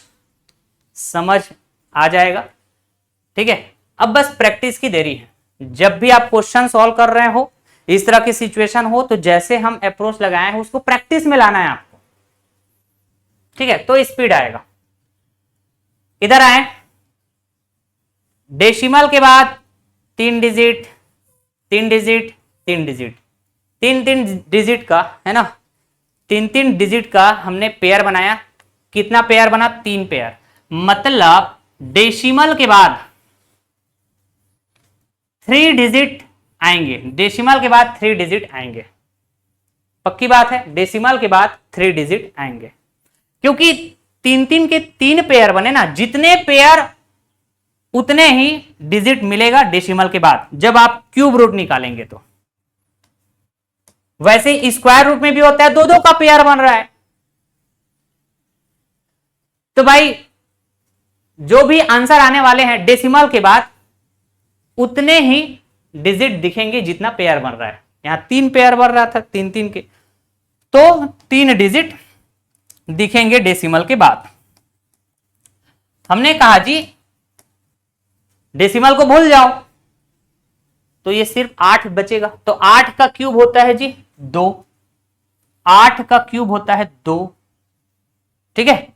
Speaker 1: समझ आ जाएगा। ठीक है, अब बस प्रैक्टिस की देरी है। जब भी आप क्वेश्चन सॉल्व कर रहे हो, इस तरह की सिचुएशन हो, तो जैसे हम अप्रोच लगाए हैं उसको प्रैक्टिस में लाना है आपको। ठीक है, तो स्पीड आएगा। इधर आए, डेसिमल के बाद 3 डिजिट 3 डिजिट 3 डिजिट, 3 डिजिट का, है ना, 3 डिजिट का हमने पेयर बनाया। कितना पेयर बना? 3 पेयर। मतलब डेसिमल के बाद 3 डिजिट आएंगे, डेसिमल के बाद 3 डिजिट आएंगे। पक्की बात है, डेसिमल के बाद 3 डिजिट आएंगे, क्योंकि 3 के 3 पेयर बने ना, जितने पेयर उतने ही डिजिट मिलेगा डेसिमल के बाद जब आप क्यूब रूट निकालेंगे। तो वैसे स्क्वायर रूट में भी होता है, 2 का पेयर बन रहा है। तो भाई जो भी आंसर आने वाले हैं डेसिमल के बाद उतने ही डिजिट दिखेंगे जितना पेयर बन रहा है। यहां 3 पेयर बन रहा था 3 के, तो 3 डिजिट दिखेंगे डेसिमल के बाद। हमने कहा जी डेसिमल को भूल जाओ, तो ये सिर्फ 8 बचेगा। तो 8 का क्यूब होता है जी 2, 8 का क्यूब होता है 2। ठीक है,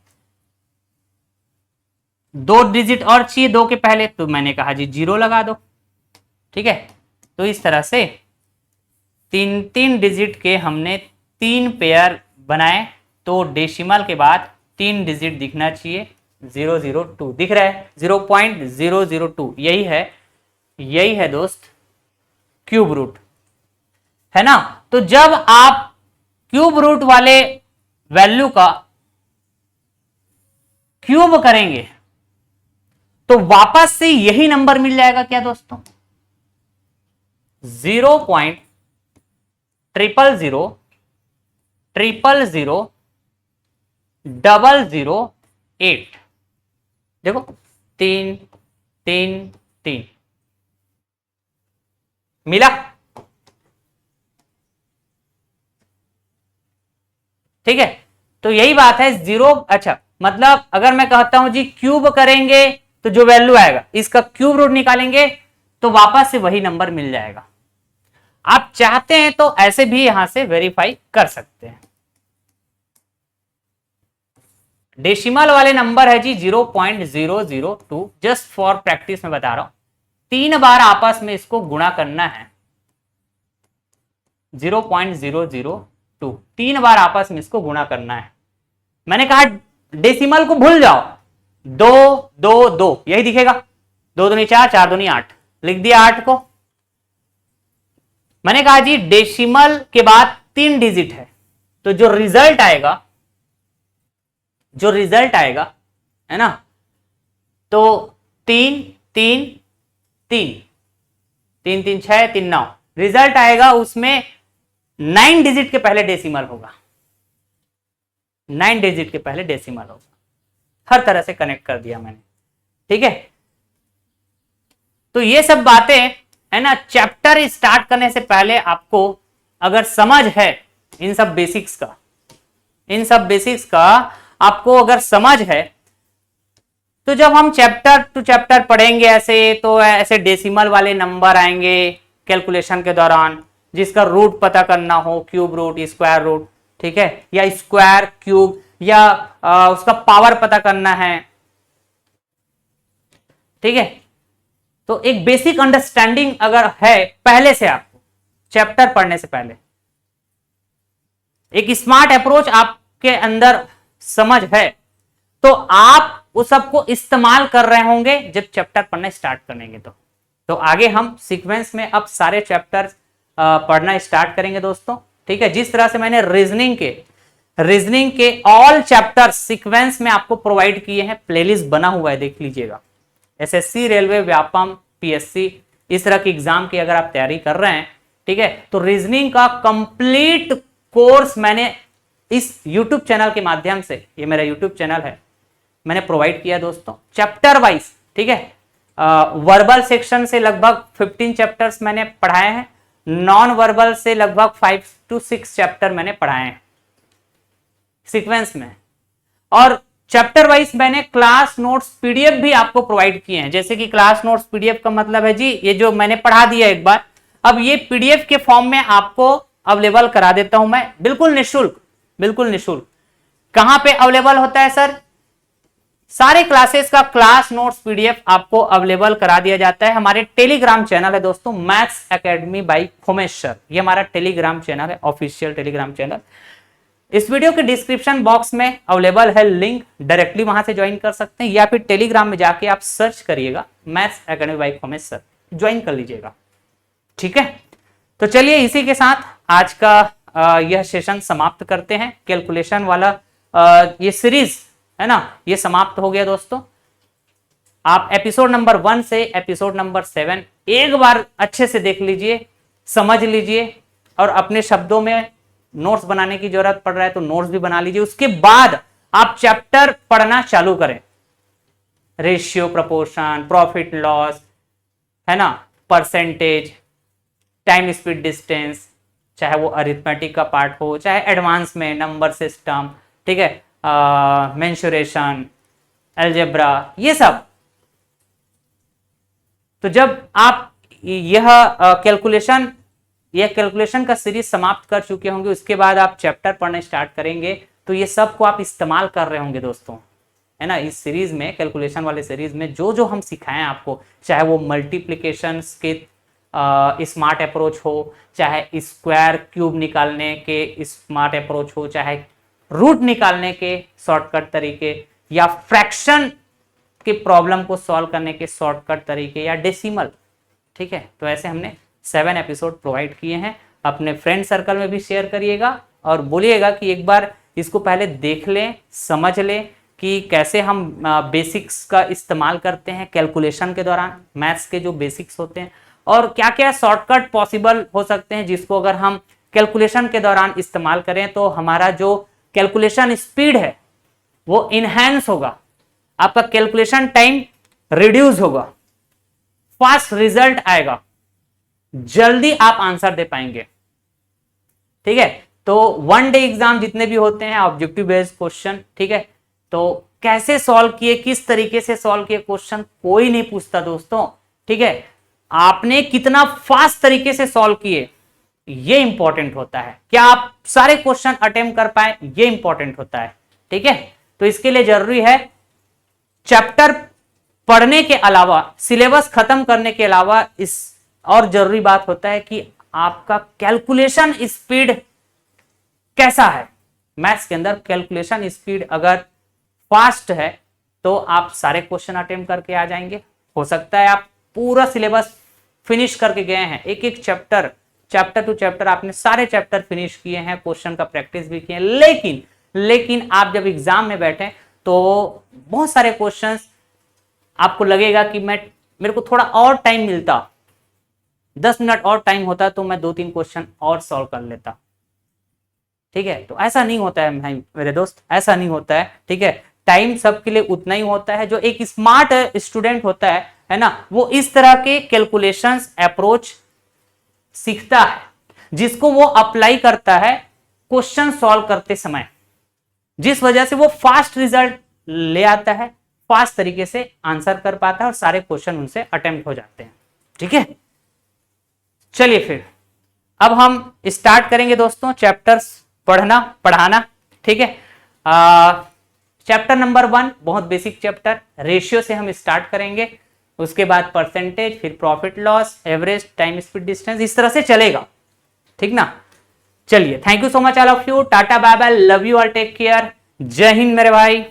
Speaker 1: 2 डिजिट और चाहिए 2 के पहले, तो मैंने कहा जी 0 लगा दो। ठीक है, तो इस तरह से 3 डिजिट के हमने 3 पेयर बनाए। तो डेसिमल के बाद 3 डिजिट दिखना चाहिए, 002 दिख रहा है, 0.002, यही है दोस्त क्यूब रूट, है ना। तो जब आप क्यूब रूट वाले वैल्यू का क्यूब करेंगे तो वापस से यही नंबर मिल जाएगा। क्या दोस्तों? 0.0000008। देखो 3 3 3 मिला। ठीक है, तो यही बात है जीरो। अच्छा, मतलब अगर मैं कहता हूं जी क्यूब करेंगे तो जो वैल्यू आएगा इसका क्यूब रूट निकालेंगे तो वापस से वही नंबर मिल जाएगा। आप चाहते हैं तो ऐसे भी यहां से वेरीफाई कर सकते हैं। डेसिमल वाले नंबर है जी 0.002, जस्ट फॉर प्रैक्टिस में बता रहा हूं। 3 बार आपस में इसको गुणा करना है, 0.002, 3 बार आपस में इसको गुणा करना है। मैंने कहा डेसिमल को भूल जाओ, 2 2 2 यही दिखेगा, 2 दूनी 4, 4 दूनी 8, लिख दिया 8 को। मैंने कहा जी डेसिमल के बाद 3 डिजिट है, तो जो रिजल्ट आएगा है ना, तो 3 3 3 3 3 6 3 9, रिजल्ट आएगा उसमें 9 डिजिट के पहले डेसिमल होगा, 9 डिजिट के पहले डेसिमल होगा। हर तरह से कनेक्ट कर दिया मैंने, ठीक है। तो ये सब बातें है ना, चैप्टर स्टार्ट करने से पहले आपको अगर समझ है इन सब बेसिक्स का आपको अगर समझ है, तो जब हम चैप्टर टू चैप्टर पढ़ेंगे ऐसे, तो ऐसे डेसिमल वाले नंबर आएंगे कैलकुलेशन के दौरान, जिसका रूट पता करना हो, क्यूब रूट, स्क्वायर रूट, ठीक है, या स्क्वायर क्यूब, या उसका पावर पता करना है, ठीक है। तो एक बेसिक अंडरस्टैंडिंग अगर है पहले से, आपको चैप्टर पढ़ने से पहले एक स्मार्ट अप्रोच आपके अंदर समझ है, तो आप उस सबको इस्तेमाल कर रहे होंगे जब चैप्टर पढ़ना स्टार्ट करेंगे। तो आगे हम सीक्वेंस में अब सारे चैप्टर पढ़ना स्टार्ट करेंगे दोस्तों, ठीक है। जिस तरह से मैंने रीजनिंग के ऑल चैप्टर सीक्वेंस में आपको प्रोवाइड किए हैं, प्लेलिस्ट बना हुआ है, देख लीजिएगा। एसएससी, रेलवे, व्यापम, पीएससी, इस तरह की एग्जाम की अगर आप तैयारी कर रहे हैं, ठीक है, तो रीजनिंग का कंप्लीट कोर्स मैंने इस यूट्यूब चैनल के माध्यम से, ये मेरा यूट्यूब चैनल है, मैंने प्रोवाइड किया दोस्तों, चैप्टर वाइज, ठीक है। वर्बल सेक्शन से लगभग 15 चैप्टर्स मैंने पढ़ाए हैं, नॉन वर्बल से लगभग 5 to 6 चैप्टर मैंने पढ़ाए हैं सीक्वेंस में, और चैप्टर वाइज मैंने क्लास नोट्स पीडीएफ भी आपको प्रोवाइड किए हैं। जैसे कि क्लास नोट्स पीडीएफ का मतलब है जी, ये जो मैंने पढ़ा दिया एक बार, अब ये पीडीएफ के फॉर्म में आपको अवेलेबल करा देता हूं मैं, बिल्कुल निःशुल्क। कहां पे अवेलेबल होता है सर? सारे क्लासेस का क्लास नोट्स पीडीएफ आपको अवेलेबल करा दिया जाता है। हमारे टेलीग्राम चैनल है दोस्तों, maths academy by Khomesh sir, ये हमारा टेलीग्राम चैनल है, ऑफिशियल टेलीग्राम चैनल। इस वीडियो के डिस्क्रिप्शन बॉक्स में अवेलेबल है लिंक, डायरेक्टली वहां से ज्वाइन कर सकते हैं, या फिर टेलीग्राम में जाके आप सर्च करिएगा maths academy by Khomesh sir, join कर लीजिएगा, ठीक है। तो चलिए इसी के साथ आज का यह सेशन समाप्त करते हैं। कैलकुलेशन वाला ये सीरीज है ना, ये समाप्त हो गया दोस्तों। आप एपिसोड नंबर 1 से एपिसोड नंबर 7 एक बार अच्छे से देख लीजिए, समझ लीजिए, और अपने शब्दों में नोट्स बनाने की जरूरत पड़ रहा है तो नोट्स भी बना लीजिए। उसके बाद आप चैप्टर पढ़ना चालू करें, रेशियो, प्रोपोर्शन, प्रॉफिट लॉस, है ना, परसेंटेज, टाइम स्पीड डिस्टेंस, चाहे वो अरिथमेटिक का पार्ट हो, चाहे एडवांस में नंबर सिस्टम, ठीक है, मेंसुरेशन, अलजेब्रा, ये सब। तो जब आप यह कैलकुलेशन का सीरीज समाप्त कर चुके होंगे, उसके बाद आप चैप्टर पढ़ने स्टार्ट करेंगे, तो ये सब को आप इस्तेमाल कर रहे होंगे दोस्तों, है ना। इस सीरीज में, कैलकुलेशन वाले सीरीज में जो जो हम सिखाएं आपको, चाहे वो मल्टीप्लिकेशन के स्मार्ट अप्रोच हो, चाहे स्क्वायर क्यूब निकालने के स्मार्ट अप्रोच हो, चाहे रूट निकालने के शॉर्टकट तरीके, या फ्रैक्शन के प्रॉब्लम को सॉल्व करने के शॉर्टकट तरीके, या डेसिमल, ठीक है। तो ऐसे हमने 7 एपिसोड प्रोवाइड किए हैं। अपने फ्रेंड सर्कल में भी शेयर करिएगा और बोलिएगा कि एक बार इसको पहले देख लें, समझ लें कि कैसे हम बेसिक्स का इस्तेमाल करते हैं कैलकुलेशन के दौरान, मैथ्स के जो बेसिक्स होते हैं, और क्या क्या शॉर्टकट पॉसिबल हो सकते हैं जिसको अगर हम कैलकुलेशन के दौरान इस्तेमाल करें तो हमारा जो कैलकुलेशन स्पीड है वो इनहेंस होगा, आपका कैलकुलेशन टाइम रिड्यूस होगा, फास्ट रिजल्ट आएगा, जल्दी आप आंसर दे पाएंगे, ठीक है। तो वन डे एग्जाम जितने भी होते हैं ऑब्जेक्टिव बेस्ड क्वेश्चन, ठीक है, तो कैसे सॉल्व किए, किस तरीके से सॉल्व किए क्वेश्चन कोई नहीं पूछता दोस्तों, ठीक है, आपने कितना फास्ट तरीके से सॉल्व किए ये इंपॉर्टेंट होता है, क्या आप सारे क्वेश्चन अटेम्प्ट कर पाए ये इंपॉर्टेंट होता है, ठीक है। तो इसके लिए जरूरी है चैप्टर पढ़ने के अलावा, सिलेबस खत्म करने के अलावा इस और जरूरी बात होता है कि आपका कैलकुलेशन स्पीड कैसा है। मैथ्स के अंदर कैलकुलेशन स्पीड अगर फास्ट है तो आप सारे क्वेश्चन अटेम्प्ट करके आ जाएंगे। हो सकता है आप पूरा सिलेबस फिनिश करके गए हैं, एक एक चैप्टर टू चैप्टर आपने सारे चैप्टर फिनिश किए हैं, क्वेश्चन का प्रैक्टिस भी किए हैं, लेकिन आप जब एग्जाम में बैठे तो बहुत सारे क्वेश्चंस आपको लगेगा कि मेरे को थोड़ा और टाइम मिलता, 10 मिनट और टाइम होता तो मैं 2-3 क्वेश्चन और सॉल्व कर लेता, ठीक है। तो ऐसा नहीं होता है मेरे दोस्त, ऐसा नहीं होता है, ठीक है। टाइम सबके लिए उतना ही होता है। जो एक स्मार्ट स्टूडेंट होता है ना, वो इस तरह के कैलकुलेशंस अप्रोच सीखता है, जिसको वो अप्लाई करता है क्वेश्चन सॉल्व करते समय, जिस वजह से वो फास्ट रिजल्ट ले आता है, फास्ट तरीके से आंसर कर पाता है और सारे क्वेश्चन उनसे अटेम्प्ट हो जाते हैं, ठीक है। चलिए फिर अब हम स्टार्ट करेंगे दोस्तों चैप्टर्स पढ़ाना, ठीक है। चैप्टर नंबर 1 बहुत बेसिक चैप्टर, रेशियो से हम स्टार्ट करेंगे, उसके बाद परसेंटेज, फिर profit loss, average, time speed distance, इस तरह से चलेगा, ठीक ना। चलिए, thank you so much all of you, tata bye bye, love you all, take care, जय हिंद मेरे भाई।